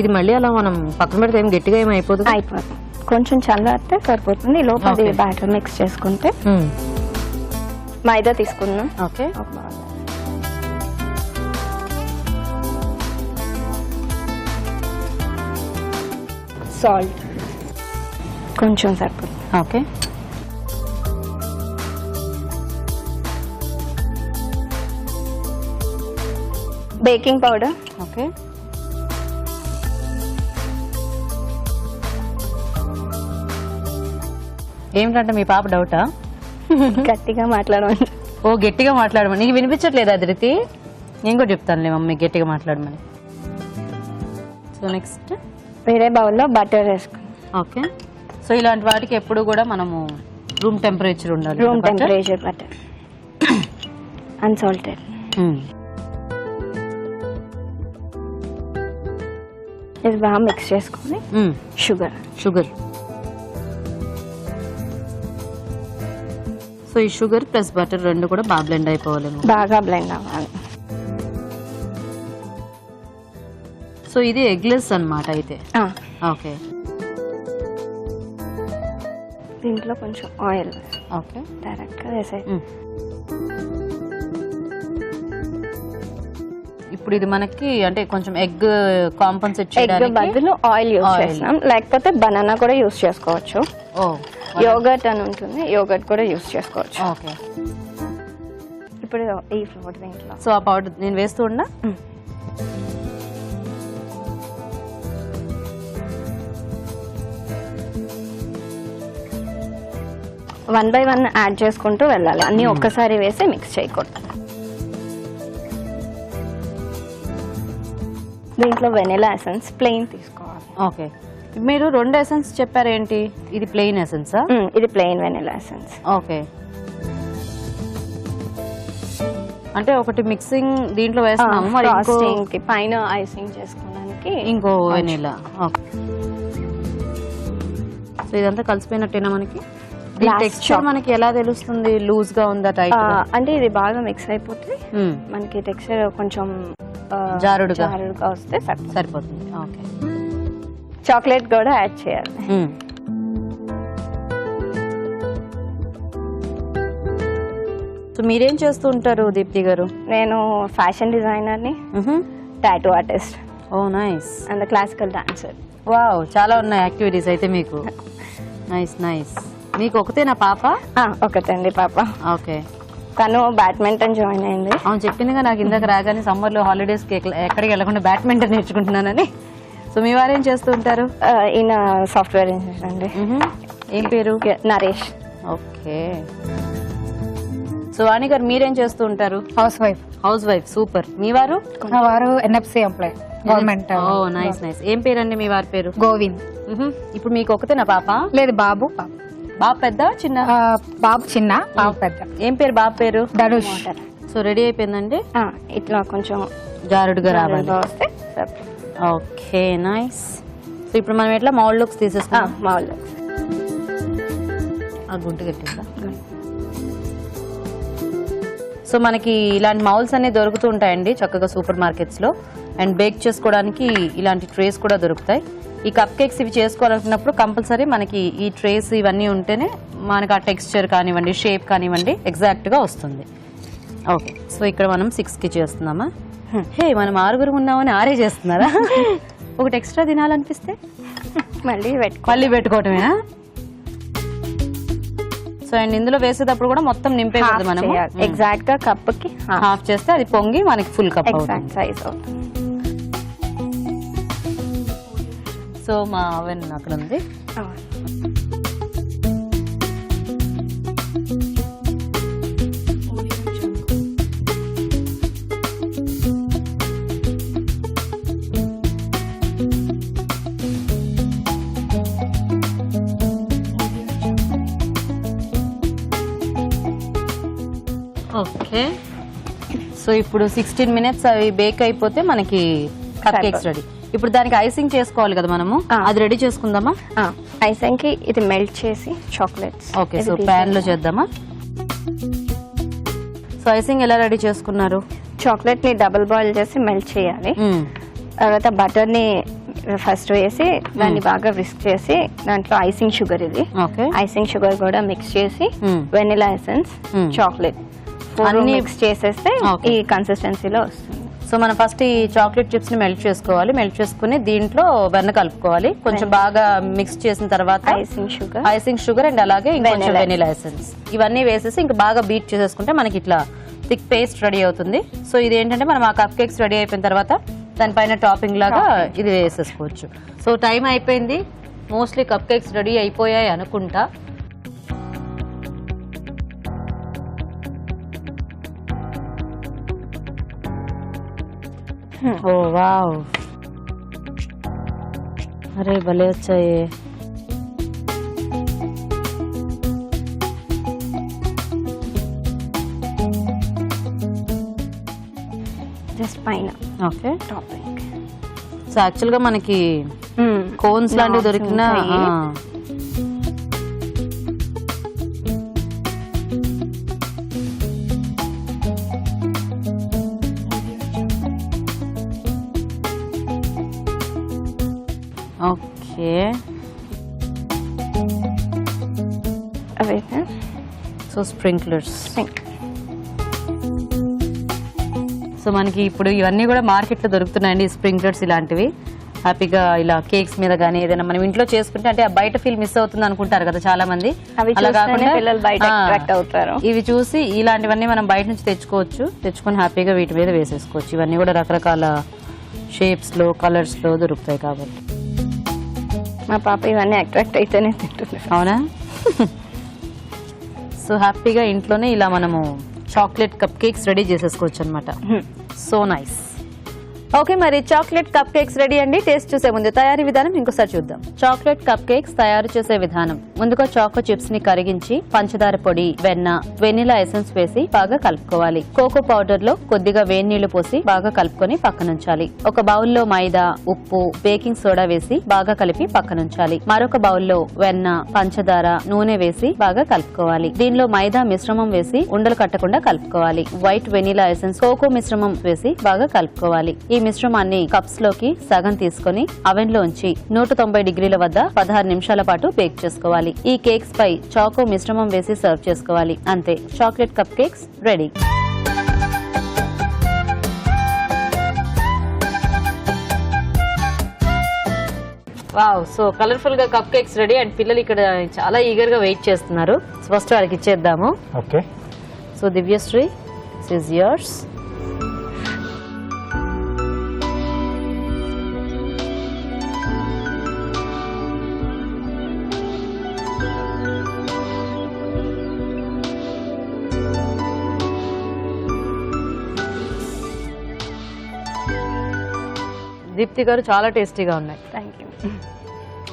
ఇది మళ్ళీ అలా మనం పక్కన పెడితే ఏం గట్టిగా ఏమి అయిపోతుంది? అయిపోతుంది. కొంచెం చల్లారితే సరిపోతుంది. లోపల బ్యాటర్ మిక్స్ చేసుకుంటే మైదా తీసుకుందాం. ఓకే. సాల్ట్ కొంచెం సరిపోతుంది. ఓకే. Baking powder. ఓకే. ఏమిటంటే మీ పాప డౌటా? గట్టిగా మాట్లాడమని. ఓ గట్టిగా మాట్లాడమని. నీకు వినిపించట్లేదా ధృతి? నేను కూడా చెప్తానులే మమ్మీ గట్టిగా మాట్లాడమని. సో నెక్స్ట్ వేరే బౌల్లో బటర్ వేసుకుని. ఓకే. సో ఇలాంటి వాటికి ఎప్పుడు కూడా మనము రూమ్ టెంపరేచర్ ఉండాలి. Room temperature butter unsalted. ఇది బాగా మిక్స్ చేసుకుని షుగర్. సో ఈ షుగర్ ప్లస్ బటర్ రెండు కూడా బాగా బ్లెండ్ అయిపోవాలి. బాగా బ్లెండ్ అవ్వాలి. సో ఇది ఎగ్లెస్ అన్నమాట అయితే. ఓకే. దీంట్లో కొంచెం ఆయిల్. ఓకే. డైరెక్ట్ గా వేసాయి. ఇప్పుడు ఇది మనకి అంటే కొంచెం ఎగ్ కాంపన్సేట్ చేయడానికి బదులు ఆయిల్ యూస్ చేస్తాం, లేకపోతే బనానా కూడా యూస్ చేసుకోవచ్చు. యోగర్ట్ అని ఉంటుంది, యోగర్ట్ కూడా యూస్ చేసుకోవచ్చు. ఓకే. ఇప్పుడు ఈ ఫ్లోర్ దీంట్లో. సో ఆ పౌడర్ నేను వేస్తూ ఉన్నా. 1 by 1 యాడ్ చేసుకుంటూ వెళ్ళాలి. అన్ని ఒక్కసారి వేసి మిక్స్ చేయకూడదు. దీంట్లో వెనిలా ఎసెన్స్ ప్లెయిన్ తీసుకోవాలి. ఓకే. మీరు 2 ఎసెన్స్ చెప్పారు ఏంటి? ఇది ప్లెయిన్ ఎసెన్సా? ఇది ప్లెయిన్ వెనిలా ఎసెన్స్. ఓకే. అంటే ఒకటి మిక్సింగ్ దీంట్లో వేస్తున్నాము, మరి ఫ్రాస్టింగ్ పైన ఐసింగ్ చేసుకోవడానికి ఇంకో వెనిలా. ఓకే. సో ఇదంతా కలిసిపోయినట్టేనా మనకి? టెక్స్చర్ మనకి ఎలా తెలుస్తుంది లూజ్ గా ఉందా టైట్? అంటే ఇది బాగా మిక్స్ అయిపోతే మనకి టెక్స్చర్ కొంచెం జారుడుగా వస్తే సరిపోతుంది. ఓకే. చాక్లెట్ కూడా యాడ్ చేయాలి. సో మీరేం చేస్తూ ఉంటారు దీప్తి గారు? నేను ఫ్యాషన్ డిజైనర్ ని, tattoo artist. Oh nice. And classical dancer. Wow, చాలా ఉన్నాయి యాక్టివిటీస్ అయితే మీకు. Nice nice. మీకు ఒకతేనా పాప? ఒకటండి పాప. ఓకే. తను బ్యాడ్మింటన్ జాయిన్ అయింది. అవును, చెప్పిందిగా నాకు ఇందాక రాగానే సమ్మర్లో హాలిడేస్కి ఎక్కడికి వెళ్ళకుండా బ్యాడ్మింటన్ నేర్చుకుంటున్నానని. సో మీ వారు ఏం చేస్తూ ఉంటారు? ఈయన సాఫ్ట్వేర్ ఇంజనీర్ అండి. ఏం పేరు? నరేష్. ఓకే. సో వాణి గారు మీరేం చేస్తూ ఉంటారు? House wife. House wife, super. మీ వారు? మా వారు NFC employee, government. Oh nice nice. ఏం పేరండి మీ వారి పేరు? గోవింద్. ఇప్పుడు మీకు ఒకతేనా పాప? లేదు, బాబు. బాబు పెద్ద చిన్న? బాబు చిన్న, బాబు పెద్ద. ఏం పేరు బాబు పేరు? ధనుష్. సో రెడీ అయిపోయిందండి. ఇట్లా కొంచెం జారుడుగా రావాలి. వస్తే ఓకే నైస్. సో ఇప్పుడు మనం ఎట్లా మౌల్డ్ లుక్స్ తీసేస్తాం? మామూలు ఆ గుంటు కట్టిందా? సో మనకి ఇలాంటి మౌల్స్ అన్ని దొరుకుతూ ఉంటాయండి చక్కగా సూపర్ మార్కెట్స్ లో. అండ్ బేక్ చేసుకోవడానికి ఇలాంటి ట్రేస్ కూడా దొరుకుతాయి. ఈ కప్ కేక్స్ ఇవి చేసుకోవాలనుకున్నప్పుడు కంపల్సరీ మనకి ఈ ట్రేస్ ఇవన్నీ ఉంటేనే మనకి ఆ టెక్స్చర్ కానివ్వండి, షేప్ కానివ్వండి ఎగ్జాక్ట్ గా వస్తుంది. ఓకే. సో ఇక్కడ మనం 6కి చేస్తున్నామా? హే, మనం 6 ఉన్నామని 6 చేస్తున్నారా? ఒకటి ఎక్స్ట్రా తినాలనిపిస్తే మళ్ళీ మళ్ళీ పెట్టుకోవటమేనా? సో అండ్ ఇందులో వేసేటప్పుడు కూడా మొత్తం నింపేయకూడదు మనం. ఎగ్జాక్ట్ గా కప్ కి హాఫ్ చేస్తే అది పొంగి మనకి ఫుల్ కప్ ఎగ్జాక్ట్ సైజ్ అవుతుంది. సో మా అవెన్ అక్కడ ఉంది. ఓకే. సో ఇప్పుడు 16 మినిట్స్ అవి బేక్ అయిపోతే మనకి కప్ కేక్స్ రెడీ. ఇప్పుడు దానికి ఐసింగ్ చేసుకోవాలి కదా మనము, అది రెడీ చేసుకుందామా? ఐసింగ్ కి ఇది మెల్ట్ చేసి చాక్లెట్స్. ఓకే. సో ప్యాన్ లో చేద్దామా? సో ఐసింగ్ ఎలా రెడీ చేసుకున్నారు? చాక్లెట్ ని డబుల్ బాయిల్ చేసి మెల్ట్ చేయాలి. తర్వాత బటర్ ని ఫస్ట్ వేసి దాన్ని బాగా విస్క్ చేసి దాంట్లో ఐసింగ్ షుగర్, ఇది ఓకే, ఐసింగ్ షుగర్ కూడా మిక్స్ చేసి వెనిలా ఎసెన్స్, చాక్లెట్ అన్ని మిక్స్ చేసేస్తే ఈ కన్సిస్టెన్సీలో వస్తుంది. సో మనం ఫస్ట్ ఈ చాక్లెట్ చిప్స్ ని మెల్ట్ చేసుకోవాలి. మెల్ట్ చేసుకుని దీంట్లో వెన్న కలుపుకోవాలి. కొంచెం బాగా మిక్స్ చేసిన తర్వాత ఐసింగ్ షుగర్ అండ్ అలాగే ఇంకొంచెం వెనిలా ఎసెన్స్ ఇవన్నీ వేసేసి ఇంకా బాగా బీట్ చేసేసుకుంటే మనకి ఇట్లా థిక్ పేస్ట్ రెడీ అవుతుంది. సో ఇది ఏంటంటే మనం ఆ కప్ కేక్స్ రెడీ అయిపోయిన తర్వాత దానిపైన టాపింగ్ లాగా ఇది వేసేసుకోవచ్చు. సో టైం అయిపోయింది. మోస్ట్లీ కప్ కేక్స్ రెడీ అయిపోయాయి అనుకుంటా. ఓ వావ్, అరే భలే వచ్చాయి. జస్ట్ పైన ఓకే టాపింగ్. సో యాక్చువల్ గా మనకి కోన్స్ లాంటివి దొరికిన ఓకే. అవైతే సో స్ప్రింక్లర్స్. సో మనకి ఇప్పుడు ఇవన్నీ కూడా మార్కెట్లో దొరుకుతున్నాయండి, స్ప్రింక్లర్స్ ఇలాంటివి. హ్యాపీగా ఇలా కేక్స్ మీద కానీ ఏదైనా మనం ఇంట్లో చేసుకుంటే అంటే ఆ బయట ఫీల్ మిస్ అవుతుంది అనుకుంటారు కదా చాలా మంది. అలా కాకుండా పిల్లలు బయట అట్రాక్ట్ అవుతారు. ఇవి చూసి ఇలాంటివన్నీ మనం బయట నుంచి తెచ్చుకొని హ్యాపీగా వీటి మీద వేసేసుకోవచ్చు. ఇవన్నీ కూడా రకరకాల షేప్స్ లో, కలర్స్ లో దొరుకుతాయి కాబట్టి. మా పాప ఇవన్నీ అట్రాక్ట్ అయితేనే తింటుంది. అవునా? సో హ్యాపీగా ఇంట్లోనే ఇలా మనము చాక్లెట్ కప్ కేక్స్ రెడీ చేసేసుకోవచ్చు అనమాట. So nice. ఓకే, మరి చాక్లెట్ కప్ కేక్స్ రెడీ అండి. టేస్ట్ చూసే ముందు తయారీ విధానం ఇంకోసారి చూద్దాం. చాక్లెట్ కప్ కేక్స్ తయారు చేసే విధానం: ముందుగా చాకో చిప్స్ ని కరిగించి పంచదార పొడి, వెన్న, వెనిలా ఎసెన్స్ వేసి బాగా కలుపుకోవాలి. కోకో పౌడర్ లో కొద్దిగా వేడి నీళ్లు పోసి బాగా కలుపుకొని పక్కనుంచాలి. ఒక బౌల్లో మైదా, ఉప్పు, బేకింగ్ సోడా వేసి బాగా కలిపి పక్కనుంచాలి. మరొక బౌల్లో వెన్న, పంచదార, నూనె వేసి బాగా కలుపుకోవాలి. దీనిలో మైదా మిశ్రమం వేసి ఉండలు కట్టకుండా కలుపుకోవాలి. వైట్ వెనిలా ఎసెన్స్, కోకో మిశ్రమం వేసి బాగా కలుపుకోవాలి. ఈ మిశ్రమాన్ని కప్స్ లోకి సగం తీసుకుని అవెన్ లో ఉంచి 190 డిగ్రీల వద్ద 16 నిమిషాల పాటు బేక్ చేసుకోవాలి. ఈ కేక్స్ పై చాకో మిశ్రమం వేసి సర్వ్ చేసుకోవాలి. అంతే, chocolate cup cakes ready. Wow, so colourful గా కప్ కేక్స్ రెడీ అండ్ పిల్లలు ఇక్కడ చాలా ఈగర్ గా వెయిట్ చేస్తున్నారు. ఫస్ట్ వాళ్ళకి ఇచ్చేద్దాము. Okay, so Divyasri, this is yours. Deepti గారు చాలా టేస్టీగా ఉన్నాయి. Thank you.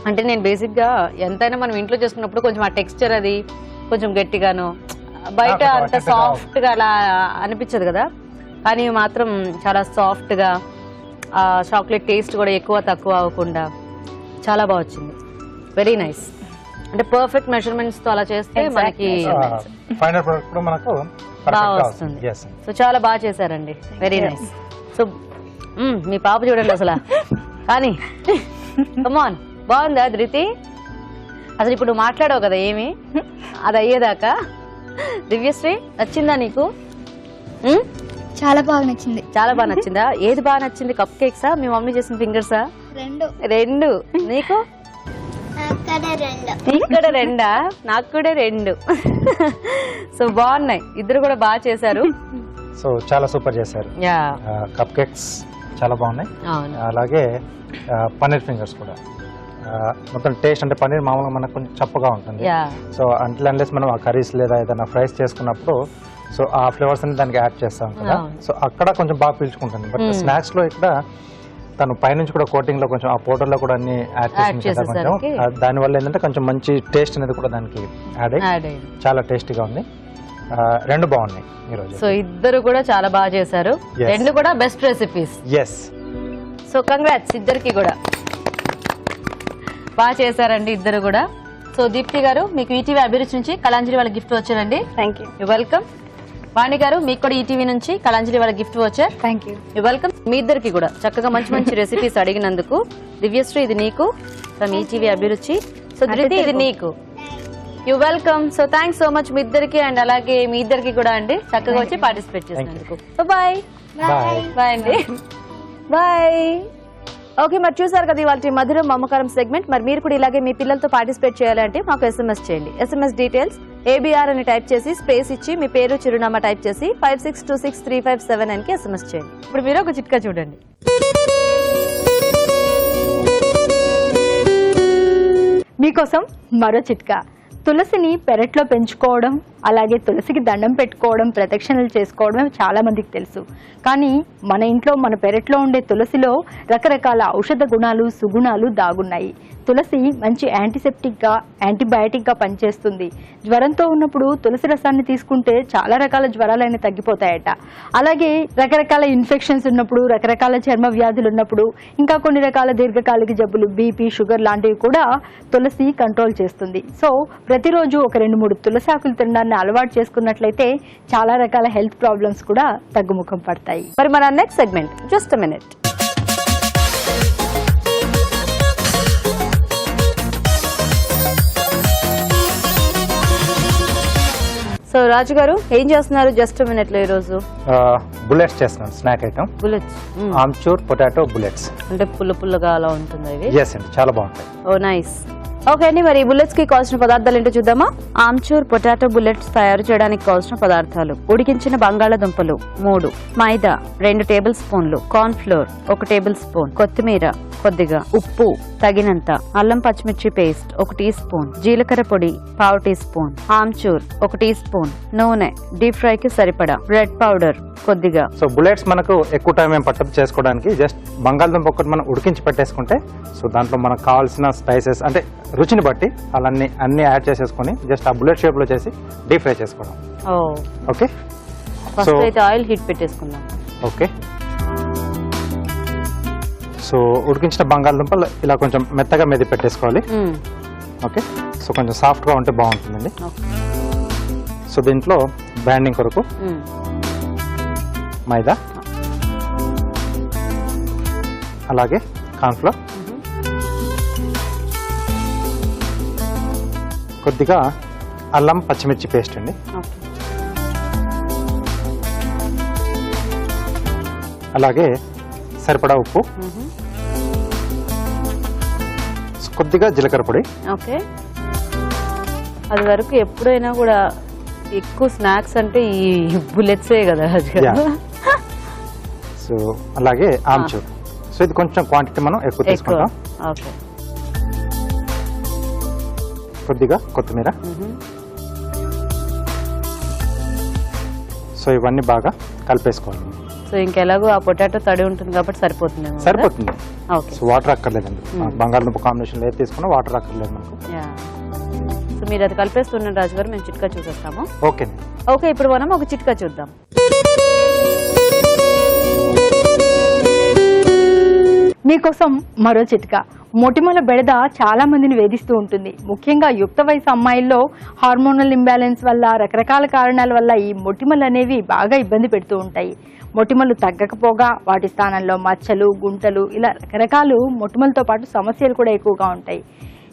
అంటే నేను బేసిక్గా ఎంతైనా మనం ఇంట్లో చేసుకున్నప్పుడు కొంచెం ఆ టెక్స్చర్ అది కొంచెం గట్టిగాను, బయట అంత సాఫ్ట్గా అలా అనిపించదు కదా, కానీ ఇవి మాత్రం చాలా సాఫ్ట్గా, ఆ చాక్లెట్ టేస్ట్ కూడా ఎక్కువ తక్కువ అవ్వకుండా చాలా బాగా వచ్చింది. Very nice. అంటే పర్ఫెక్ట్ మెజర్మెంట్స్తో అలా చేస్తే మనకి ఫైనల్ ప్రొడక్ట్ కూడా మనకు బాగా వస్తుంది. సో చాలా బాగా చేశారండి, వెరీ నైస్. సో మీ పాప చూడండి అసలు, కానీ కమాన్, బాగుందా ధృతి? అసలు ఇప్పుడు నువ్వు మాట్లాడావు కదా ఏమి, అది అయ్యేదాకా. దివ్యశ్రీ, నచ్చిందా నీకు? చాలా బాగా నచ్చింది. చాలా బాగా నచ్చిందా? ఏది బాగా నచ్చింది, కప్ కేక్సా మీ మమ్మీ చేసిన ఫింగర్సా? రెండు. నీకు? ఇక్కడ రెండా? నాకు కూడా రెండు. సో బాగున్నాయి, ఇద్దరు కూడా బాగా చేశారు. సో చాలా సూపర్ చేశారు. యా, కప్ కేక్స్ చాలా బాగున్నాయి. అవును. అలాగే పన్నీర్ ఫింగర్స్ కూడా మొత్తం టేస్ట్, అంటే పన్నీర్ మామూలుగా మనకు కొంచెం చప్పగా ఉంటుంది. యా, సో అన్లెస్ మనం ఆ కర్రీస్ లేదా ఏదైనా ఫ్రైస్ చేసుకున్నప్పుడు సో ఆ ఫ్లేవర్స్ అన్ని దానికి యాడ్ చేస్తాం కదా, సో అక్కడ కొంచెం బాగా పీల్చుకుంటుంది. బట్ స్నాక్స్ లో ఇక్కడ తను పైనుంచి కూడా కోటింగ్ లో కొంచెం ఆ పౌడర్ లో కూడా అన్ని యాడ్ చేసింది కదా, కొంచెం దానివల్ల ఏంటంటే కొంచెం మంచి టేస్ట్ అనేది కూడా దానికి యాడ్ అయ్యి చాలా టేస్టీగా ఉంది. రెండు బాగున్నాయి ఈరోజు. సో ఇద్దరు కూడా చాలా బాగా చేశారు, రెండు కూడా best recipes. Yes. So congrats ఇద్దరికి కూడా, బాగా చేశారండి ఇద్దరు కూడా. సో దీప్తి గారు, మీకు ఈటీవీ అభిరుచి నుంచి కళాంజలి వాళ్ళ గిఫ్ట్ వచ్చారండి. Thank you. You welcome. Vani గారు, మీకు కూడా ఈటీవీ నుంచి కళాంజలి వాళ్ళ గిఫ్ట్ వచ్చారు. Thank you. You welcome. మీ ఇద్దరికి కూడా చక్కగా మంచి మంచి రెసిపీస్ అడిగినందుకు. దివ్యశ్రీ, ఇది నీకు ఫ్రమ్ ఈటీవీ అభిరుచి. సో ధృతి, ఇది నీకు. You welcome. So thanks so much మీ ఇద్దరికి, అండ్ అలాగే మీ ఇద్దరికి కూడా అండి చక్కగా వచ్చి పార్టిసిపేట్ చేసినందుకు. బాయ్ బాయ్ అండి, బాయ్. ఓకే, మరి చూసారు కదా ఇవాళ మధురం మమకారం సెగ్మెంట్. మరి మీరు కూడా ఇలాగే మీ పిల్లలతో పార్టిసిపేట్ చేయాలంటే మాకు SMS చేయండి. SMS డీటెయిల్స్ ABR అని టైప్ చేసి స్పేస్ ఇచ్చి మీ పేరు చిరునామా టైప్ చేసి 56263579 కి SMS చేయండి. ఇప్పుడు మీరు ఒక చిట్కా చూడండి. మీకోసం మరో చిట్కా. తులసిని పెరట్లో పెంచుకోవడం, అలాగే తులసికి దండం పెట్టుకోవడం, ప్రదక్షిణలు చేసుకోవడం చాలా మందికి తెలుసు. కానీ మన ఇంట్లో, మన పెరట్లో ఉండే తులసిలో రకరకాల ఔషధ గుణాలు, సుగుణాలు దాగున్నాయి. తులసి మంచి యాంటీసెప్టిక్గా, యాంటీబయాటిక్గా పనిచేస్తుంది. జ్వరంతో ఉన్నప్పుడు తులసి రసాన్ని తీసుకుంటే చాలా రకాల జ్వరాలైన తగ్గిపోతాయట. అలాగే రకరకాల ఇన్ఫెక్షన్స్ ఉన్నప్పుడు, రకరకాల చర్మ వ్యాధులు ఉన్నప్పుడు, ఇంకా కొన్ని రకాల దీర్ఘకాలిక జబ్బులు, బీపీ, షుగర్ లాంటివి కూడా తులసి కంట్రోల్ చేస్తుంది. సో ప్రతిరోజు ఒక 2-3 తులసి ఆకులు తినడాన్ని అలవాటు చేసుకున్నట్లయితే చాలా రకాల హెల్త్ ప్రాబ్లమ్స్ కూడా తగ్గుముఖం పడతాయి. మరి మన next segment, just a minute. So Raju గారు, ఏం చేస్తున్నారు జస్ట్ మినిట్ లో ఈరోజు? బుల్లెట్స్ చేస్తున్నాను, snack item. Bullets, amchur potato bullets. అంటే పుల్ల పుల్లగా అలా ఉంటుంది ఇవి? ఎస్ అండి, చాలా బాగుంటాయి. ఓ నైస్. ఓకే అండి, మరి బుల్లెట్స్ కి కావాల్సిన పదార్థాలు ఏంటో చూద్దామా. ఆమ్చూర్ పొటాటో బుల్లెట్స్ తయారు చేయడానికి కావాల్సిన పదార్థాలు: ఉడికించిన బంగాళాదుంపలు 3, మైదా 2 టేబుల్ స్పూన్లు, కార్న్ ఫ్లోర్ 1 టేబుల్ స్పూన్, కొత్తిమీర కొద్దిగా, ఉప్పు తగినంత, అల్లం పచ్చిమిర్చి పేస్ట్ 1 టీ స్పూన్, జీలకర్ర పొడి 1/2 tea spoon, amchur 1 tea spoon, నూనె డీప్ ఫ్రై కి సరిపడా, బ్రెడ్ పౌడర్ కొద్దిగా. సో బుల్లెట్స్ మనకు ఎక్కువ టైం ఏం పట్టదు చేసుకోవడానికి. జస్ట్ బంగాళదుంప ఒకటి మనం ఉడికించి పెట్టేసుకుంటే, సో దాంట్లో మనకు కావాల్సిన స్పైసెస్ అంటే రుచిని బట్టి అన్ని యాడ్ చేసేసుకొని జస్ట్ ఆ బుల్లెట్ షేప్ లో చేసి డీప్ ఫ్రై చేసుకోవడం. ఓకే, ఫస్ట్ అయితే ఆయిల్ హీట్ పెట్టేసుకుందాం. ఓకే, సో ఉడికించిన బంగాళదుంపలు ఇలా కొంచెం మెత్తగా మెది పెట్టేసుకోవాలి. ఓకే, సో కొంచెం సాఫ్ట్గా ఉంటే బాగుంటుందండి. సో దీంట్లో బ్యాండింగ్ కొరకు మైదా, అలాగే కార్న్ఫ్లోర్, కొద్దిగా అల్లం పచ్చిమిర్చి పేస్ట్ అండి, అలాగే సరిపడా ఉప్పు, కొద్దిగా జీలకర్ర పొడి. ఓకే, అది వరకు ఎప్పుడైనా కూడా ఎక్కువ స్నాక్స్ అంటే ఈ బుల్లెట్సే కదా రాజు గారు. Yeah. సో అలాగే ఆమ్చూర్. సో ఇది కొంచెం క్వాంటిటీ మనం ఎక్కువ ఎక్కువ. తీసుకుంటాం. ఓకే. కొద్దిగా కొత్తిమీర. సో ఇవన్నీ బాగా కలిపేసుకోవాలి. సో ఇంకెలాగో ఆ పొటాటో తడి ఉంటుంది కాబట్టి సరిపోతుంది. సరిపోతుంది. ఓకే. సో వాటర్ అక్కర్లేదండి. బంగాళదుంప కాంబినేషన్ ఏది తీసుకున్నా వాటర్ అక్కర్లేదు మనకు. సో మీరు అది కలిపేస్తున్న రాజు గారు, మేము చిట్కా చూసేస్తాము. ఓకే. ఓకే, ఇప్పుడు మనం ఒక చిట్కా చూద్దాం. మీకోసం మరో చిట్కా. మొటిమల బెడద చాలా మందిని వేధిస్తూ ఉంటుంది. ముఖ్యంగా యుక్త వయసు అమ్మాయిల్లో హార్మోనల్ ఇంబ్యాలెన్స్ వల్ల, రకరకాల కారణాల వల్ల ఈ మొటిమలు అనేవి బాగా ఇబ్బంది పెడుతూ ఉంటాయి. మొటిమలు తగ్గకపోగా వాటి స్థానంలో మచ్చలు, గుంటలు, ఇలా రకరకాల మొటిమలతో పాటు సమస్యలు కూడా ఎక్కువగా ఉంటాయి.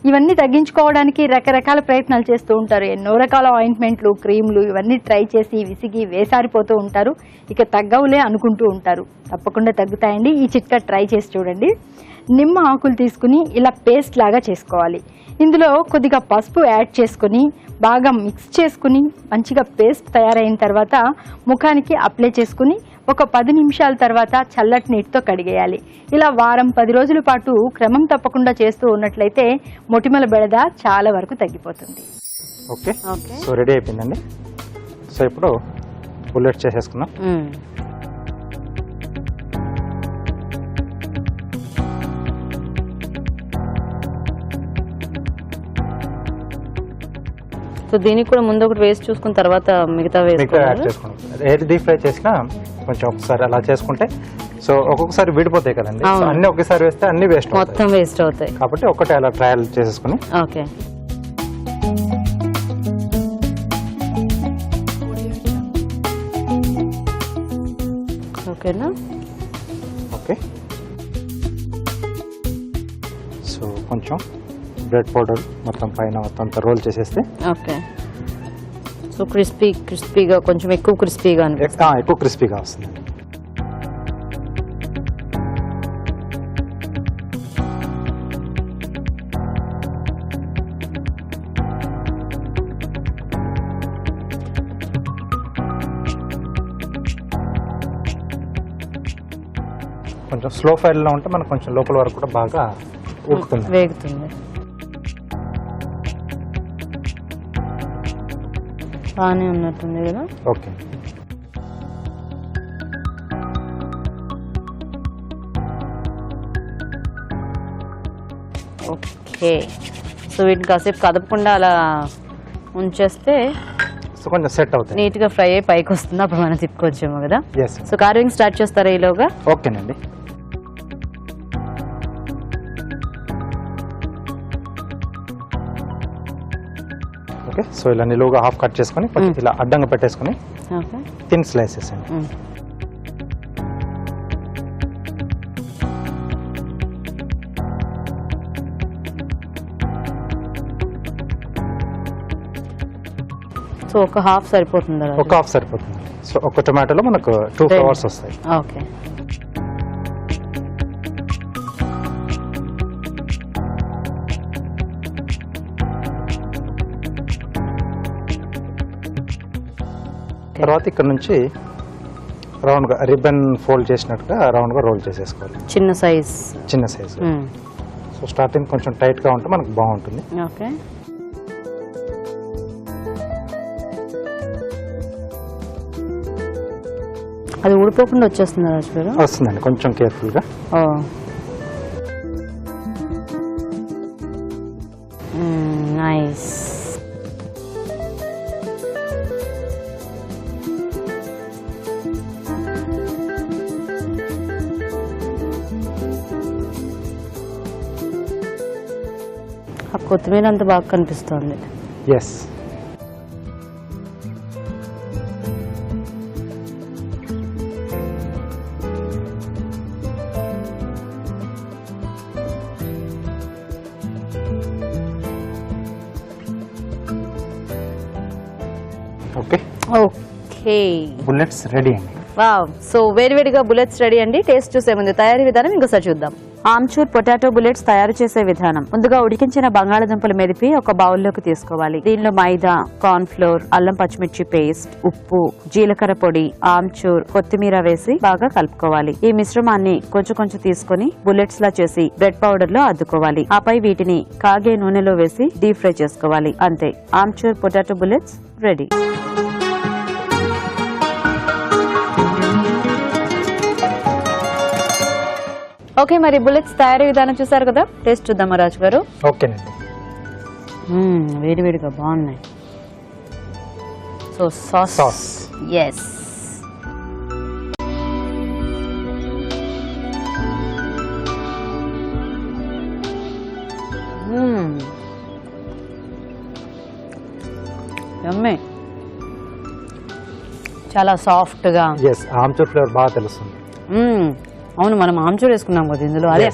ఇవన్నీ తగ్గించుకోవడానికి రకరకాల ప్రయత్నాలు చేస్తూ ఉంటారు. ఎన్నో రకాల ఆయింట్మెంట్లు, క్రీమ్లు ఇవన్నీ ట్రై చేసి విసిగి వేసారిపోతూ ఉంటారు. ఇక తగ్గవులే అనుకుంటూ ఉంటారు. తప్పకుండా తగ్గుతాయండి. ఈ చిట్కా ట్రై చేసి చూడండి. నిమ్మ ఆకులు తీసుకుని ఇలా పేస్ట్ లాగా చేసుకోవాలి. ఇందులో కొద్దిగా పసుపు యాడ్ చేసుకుని బాగా మిక్స్ చేసుకుని మంచిగా పేస్ట్ తయారైన తర్వాత ముఖానికి అప్లై చేసుకుని ఒక 10 నిమిషాల తర్వాత చల్లటి నీటితో కడిగేయాలి. ఇలా వారం 10 రోజుల పాటు క్రమం తప్పకుండా చేస్తూ ఉన్నట్లయితే మొటిమల బెడద చాలా వరకు తగ్గిపోతుంది. ఓకే. సో రెడీ అయిపోయిందండి. సో ఇప్పుడు బుల్లెట్స్ చేసేసుకున్నాం. సో దీనికి కూడా ముందు ఒకటి వేసి చూసుకున్న తర్వాత మిగతా యాడ్ వేసుకోవాలి. చేసుకున్నాం. ఏది డీప్ ఫ్రై చేసినా కొంచెం ఒకసారి అలా చేసుకుంటే సో ఒక్కొక్కసారి విడిపోతాయి కదండి. సో అవును. అన్ని ఒకేసారి వేస్తే అన్ని వేస్ట్ మొత్తం వేస్ట్ అవుతాయి. కాబట్టి ఒకటి అలా ట్రయల్ చేసేసుకుని. ఓకే. ఓకేనా? ఓకే. సో కొంచెం బ్రెడ్ పౌడర్ మొత్తం పైన మొత్తం అంతా రోల్ చేసేస్తే ఓకే. సో క్రిస్పీగా కొంచెం ఎక్కువ క్రిస్పీగా అనిపిస్తుంది. ఎక్కువ క్రిస్పీగా వస్తుంది. కొంచెం స్లో ఫైర్లో ఉంటే మనకు కొంచెం లోపల వరకు కూడా బాగా ఉడుకుతుంది, వేగుతుంది. బాగానే ఉన్నట్టుంది కదా. ఓకే. ఓకే. సో వీటిని కాసేపు కదపకుండా అలా ఉంచేస్తే సో కొంచెం సెట్ అవుతాయి, నీట్గా ఫ్రై అయ్యి పైకి వస్తుంది. అప్పుడు మనం తిప్పుకొచ్చాము కదా. ఎస్. సో కార్వింగ్ స్టార్ట్ చేస్తారా ఈలోగా? ఓకేనండి. ఓకే. సో ఇలా నిలువుగా హాఫ్ కట్ చేసుకొని కొంచెం ఇలా అడ్డంగా పెట్టేసుకొని ఓకే. థిన్ స్లైసెస్ అండి. సో ఒక హాఫ్ సరిపోతుందా? ఒక హాఫ్ సరిపోతుంది. సో ఒక టొమాటోలో మనకు 2 ఫ్లవర్స్ వస్తాయి. ఓకే. తర్వాత ఇక్కడ నుంచి రౌండ్గా రిబ్బన్ ఫోల్డ్ చేసినట్టుగా రౌండ్గా రోల్ చేసేసుకోవాలి. చిన్న సైజ్. చిన్న సైజు. సో స్టార్టింగ్ కొంచెం టైట్గా ఉంటే మనకు బాగుంటుంది. ఓకే. అది ఊడిపోకుండా వచ్చేస్తుంది రాజు గారు? వస్తుందండి, కొంచెం కేర్ఫుల్గా. నైస్. ఆ కొత్తిమీర అంత బాగా కనిపిస్తుంది. Yes. Okay. Okay. Bullets ready అండి. వావ్. సో వేడివేడిగా బుల్లెట్స్ రెడీ అండి. టేస్ట్ చూసే ముందు తయారీ విధానం ఇంకోసారి చూద్దాం. ఆమ్చూర్ పొటాటో బుల్లెట్స్ తయారు చేసే విధానం. ముందుగా ఉడికించిన బంగాళదుంపలు మెదిపి ఒక బౌల్లోకి తీసుకోవాలి. దీనిలో మైదా, కార్న్ ఫ్లోర్, అల్లం పచ్చిమిర్చి పేస్ట్, ఉప్పు, జీలకర్ర పొడి, ఆమ్చూర్, కొత్తిమీర వేసి బాగా కలుపుకోవాలి. ఈ మిశ్రమాన్ని కొంచెం కొంచెం తీసుకుని బుల్లెట్స్ లా చేసి బ్రెడ్ పౌడర్ లో అద్దుకోవాలి. ఆపై వీటిని కాగే నూనెలో వేసి డీప్ ఫ్రై చేసుకోవాలి. అంతే, amchur potato bullets ready. Okay, మరి బుల్లెట్స్ తయారీ విధానం చూసారు కదా, టేస్ట్ చూద్దామా రాజు గారు? ఓకేనండి. వేడివేడిగా బాగున్నాయి. So sauce. ఎస్. చాలా సాఫ్ట్ గా. ఆమ్చూర్ ఫ్లేవర్ బాగా తెలుస్తుంది. అవును, మనం ఆమ్చూర్ వేసుకున్నాం కదా ఇందులో, అదే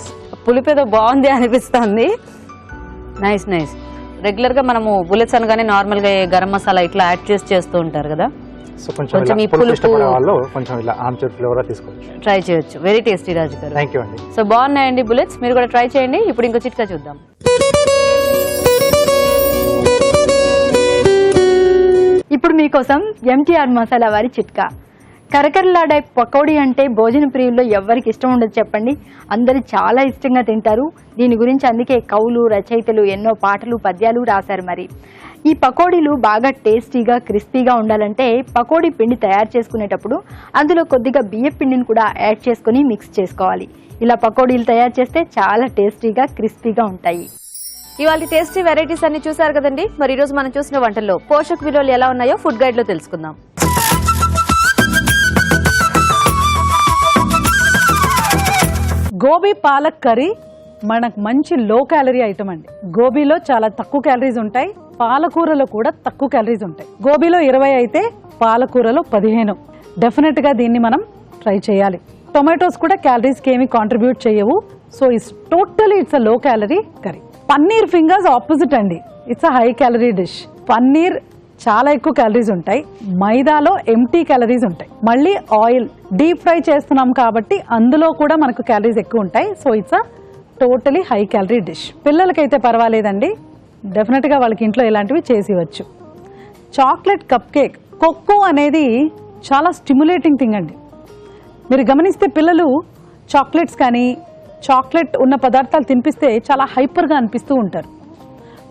పులిపేదో బాగుంది అనిపిస్తుంది. Nice nice. రెగ్యులర్ గా మనము బుల్లెట్స్ అనగానే నార్మల్ గా గరం మసాలా ఇట్లా యాడ్ చేస్తూ ఉంటారు కదా, సో కొంచెం ఈ పులుపు ఇష్టపడే వాళ్ళు కొంచెం ఇలా ఆమ్చూర్ ఫ్లేవర్ తీసుకోవచ్చు, ట్రై చేయొచ్చు. వెరీ టేస్టీ రాజు గారు. థ్యాంక్ యూ అండి. సో బాగున్నాయండి బుల్లెట్స్, మీరు కూడా ట్రై చేయండి. ఇప్పుడు ఇంకో చిట్కా చూద్దాం. ఇప్పుడు మీకోసం ఎంటీఆర్ మసాలా వారి చిట్కా. కరకరలాడే పకోడీ అంటే భోజన ప్రియుల్లో ఎవరికి ఇష్టం ఉండదు చెప్పండి, అందరూ చాలా ఇష్టంగా తింటారు. దీని గురించి అందుకే కవులు, రచయితలు ఎన్నో పాటలు, పద్యాలు రాశారు. మరి ఈ పకోడీలు బాగా టేస్టీగా, క్రిస్పీగా ఉండాలంటే పకోడీ పిండి తయారు చేసుకునేటప్పుడు అందులో కొద్దిగా బియ్యం పిండిని కూడా యాడ్ చేసుకుని మిక్స్ చేసుకోవాలి. ఇలా పకోడీలు తయారు చేస్తే చాలా టేస్టీగా, క్రిస్పీగా ఉంటాయి. ఇవాళ టేస్టీ వెరైటీస్ అన్ని చూసారు కదండి. మరి ఈ రోజు మనం చూసిన వంటల్లో పోషక విలువలు ఎలా ఉన్నాయో ఫుడ్ గైడ్ లో తెలుసుకుందాం. గోబీ పాలక్ కర్రీ మనకు మంచి లో క్యాలరీ ఐటమ్ అండి. గోబీలో చాలా తక్కువ క్యాలరీస్ ఉంటాయి, పాలకూరలో కూడా తక్కువ క్యాలరీస్ ఉంటాయి. గోబీలో 20 అయితే పాలకూరలో 15. డెఫినెట్ గా దీన్ని మనం ట్రై చేయాలి. టొమాటోస్ కూడా క్యాలరీస్ కి ఏమి కాంట్రిబ్యూట్ చేయవు. So it's a low calorie curry. Paneer fingers opposite అండి, it's a high calorie dish. Paneer చాలా ఎక్కువ క్యాలరీస్ ఉంటాయి, మైదాలో ఎంటీ క్యాలరీస్ ఉంటాయి. మళ్ళీ ఆయిల్ డీప్ ఫ్రై చేస్తున్నాం కాబట్టి అందులో కూడా మనకు క్యాలరీస్ ఎక్కువ ఉంటాయి. So it's a totally high calorie dish. పిల్లలకైతే పర్వాలేదండి, డెఫినెట్ గా వాళ్ళకి ఇంట్లో ఇలాంటివి చేసి ఇవ్వచ్చు. Chocolate cup cake. కొక్కో అనేది చాలా స్టిమ్యులేటింగ్ థింగ్ అండి. మీరు గమనిస్తే పిల్లలు చాక్లెట్స్ కానీ చాక్లెట్ ఉన్న పదార్థాలు తినిపిస్తే చాలా హైపర్గా అనిపిస్తూ ఉంటారు.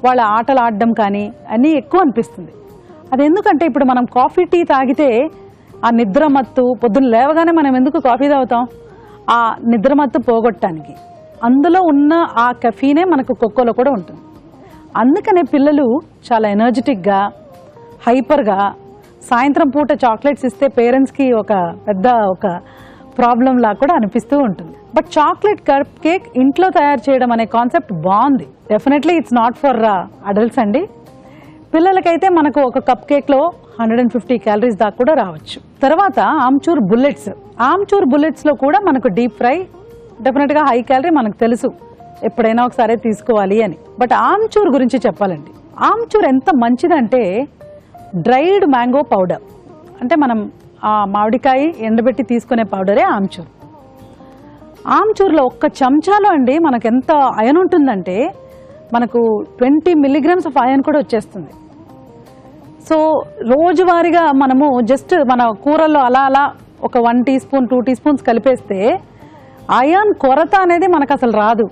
వాళ్ళ ఆటలు ఆడడం కానీ అన్నీ ఎక్కువ అనిపిస్తుంది. అది ఎందుకంటే ఇప్పుడు మనం కాఫీ టీ తాగితే ఆ నిద్రమత్తు, పొద్దున్న లేవగానే మనం ఎందుకు కాఫీ తాగుతాం? ఆ నిద్రమత్తు పోగొట్టడానికి. అందులో ఉన్న ఆ కెఫీనే మనకు కొక్కోలో కూడా ఉంటుంది. అందుకనే పిల్లలు చాలా ఎనర్జెటిక్గా, హైపర్గా, సాయంత్రం పూట చాక్లెట్స్ ఇస్తే పేరెంట్స్కి ఒక పెద్ద ప్రాబ్లం లా కూడా అనిపిస్తూ ఉంటుంది. బట్ చాక్లెట్ కప్ కేక్ ఇంట్లో తయారు చేయడం అనే కాన్సెప్ట్ బాగుంది. Definitely it's not for adults అండి. పిల్లలకైతే మనకు ఒక కప్ కేక్లో 150 క్యాలరీస్ దాకా కూడా రావచ్చు. తర్వాత ఆమ్చూర్ బుల్లెట్స్. ఆమ్చూర్ బుల్లెట్స్లో కూడా మనకు డీప్ ఫ్రై, డెఫినెట్గా హై క్యాలరీ మనకు తెలుసు, ఎప్పుడైనా ఒకసారి తీసుకోవాలి అని. బట్ ఆమ్చూర్ గురించి చెప్పాలండి. ఆమ్చూర్ ఎంత మంచిదంటే డ్రైడ్ మ్యాంగో పౌడర్, అంటే మనం ఆ మామిడికాయ ఎండబెట్టి తీసుకునే పౌడరే ఆమ్చూర్. ఆమ్చూర్లో ఒక్క చెంచాలో అండి మనకు ఎంత అయన్ ఉంటుందంటే మనకు 20 మిల్లీగ్రామ్స్ ఆఫ్ అయన్ కూడా వచ్చేస్తుంది. సో రోజువారీగా మనము జస్ట్ మన కూరల్లో అలా అలా ఒక 1 టీ స్పూన్ 2 టీ స్పూన్స్ కలిపేస్తే అయన్ కొరత అనేది మనకు అసలు రాదు.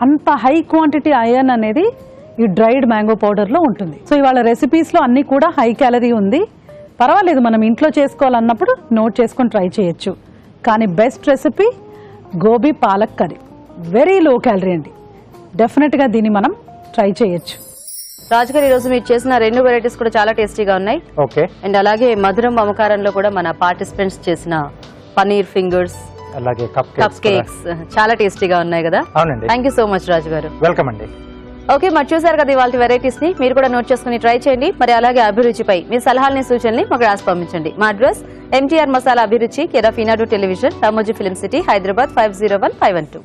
అంత హై క్వాంటిటీ అయన్ అనేది ఈ డ్రైడ్ మ్యాంగో పౌడర్లో ఉంటుంది. సో ఇవాళ రెసిపీస్లో అన్నీ కూడా హై క్యాలరీ ఉంది. పర్వాలేదు, మనం ఇంట్లో చేసుకోవాలన్నప్పుడు నోట్ చేసుకొని ట్రై చేయొచ్చు. కానీ best recipe gobi palak curry, very low calorie అండి. డెఫినెట్గా దీన్ని మనం ట్రై చేయొచ్చు. రాజుగారు, ఈ రోజు మీరు చేసిన 2 వెరైటీస్ కూడా చాలా టేస్టీగా ఉన్నాయి. ఓకే. అండ్ అలాగే మధురం మమకారంలో కూడా మన పార్టిసిపెంట్స్ చేసిన పనీర్ ఫింగర్స్, అలాగే కప్ కేక్స్ చాలా టేస్టీగా ఉన్నాయి కదా. అవునండి. థ్యాంక్ యూ సో మచ్ రాజు గారు. వెల్కమ్ అండి. ఓకే, మరి చూసారు కదా ఇవాళ వెరైటీస్ ని, మీరు కూడా నోట్ చేసుకుని ట్రై చేయండి. మరి అలాగే అభిరుచిపై మీ సలహాలని, సూచనల్ని మాకు రాసి పంపించండి. మా అడ్రస్ ఎంటీఆర్ మసాలా అభిరుచి, care of Eenadu television, Ramoji film city, Hyderabad 50152.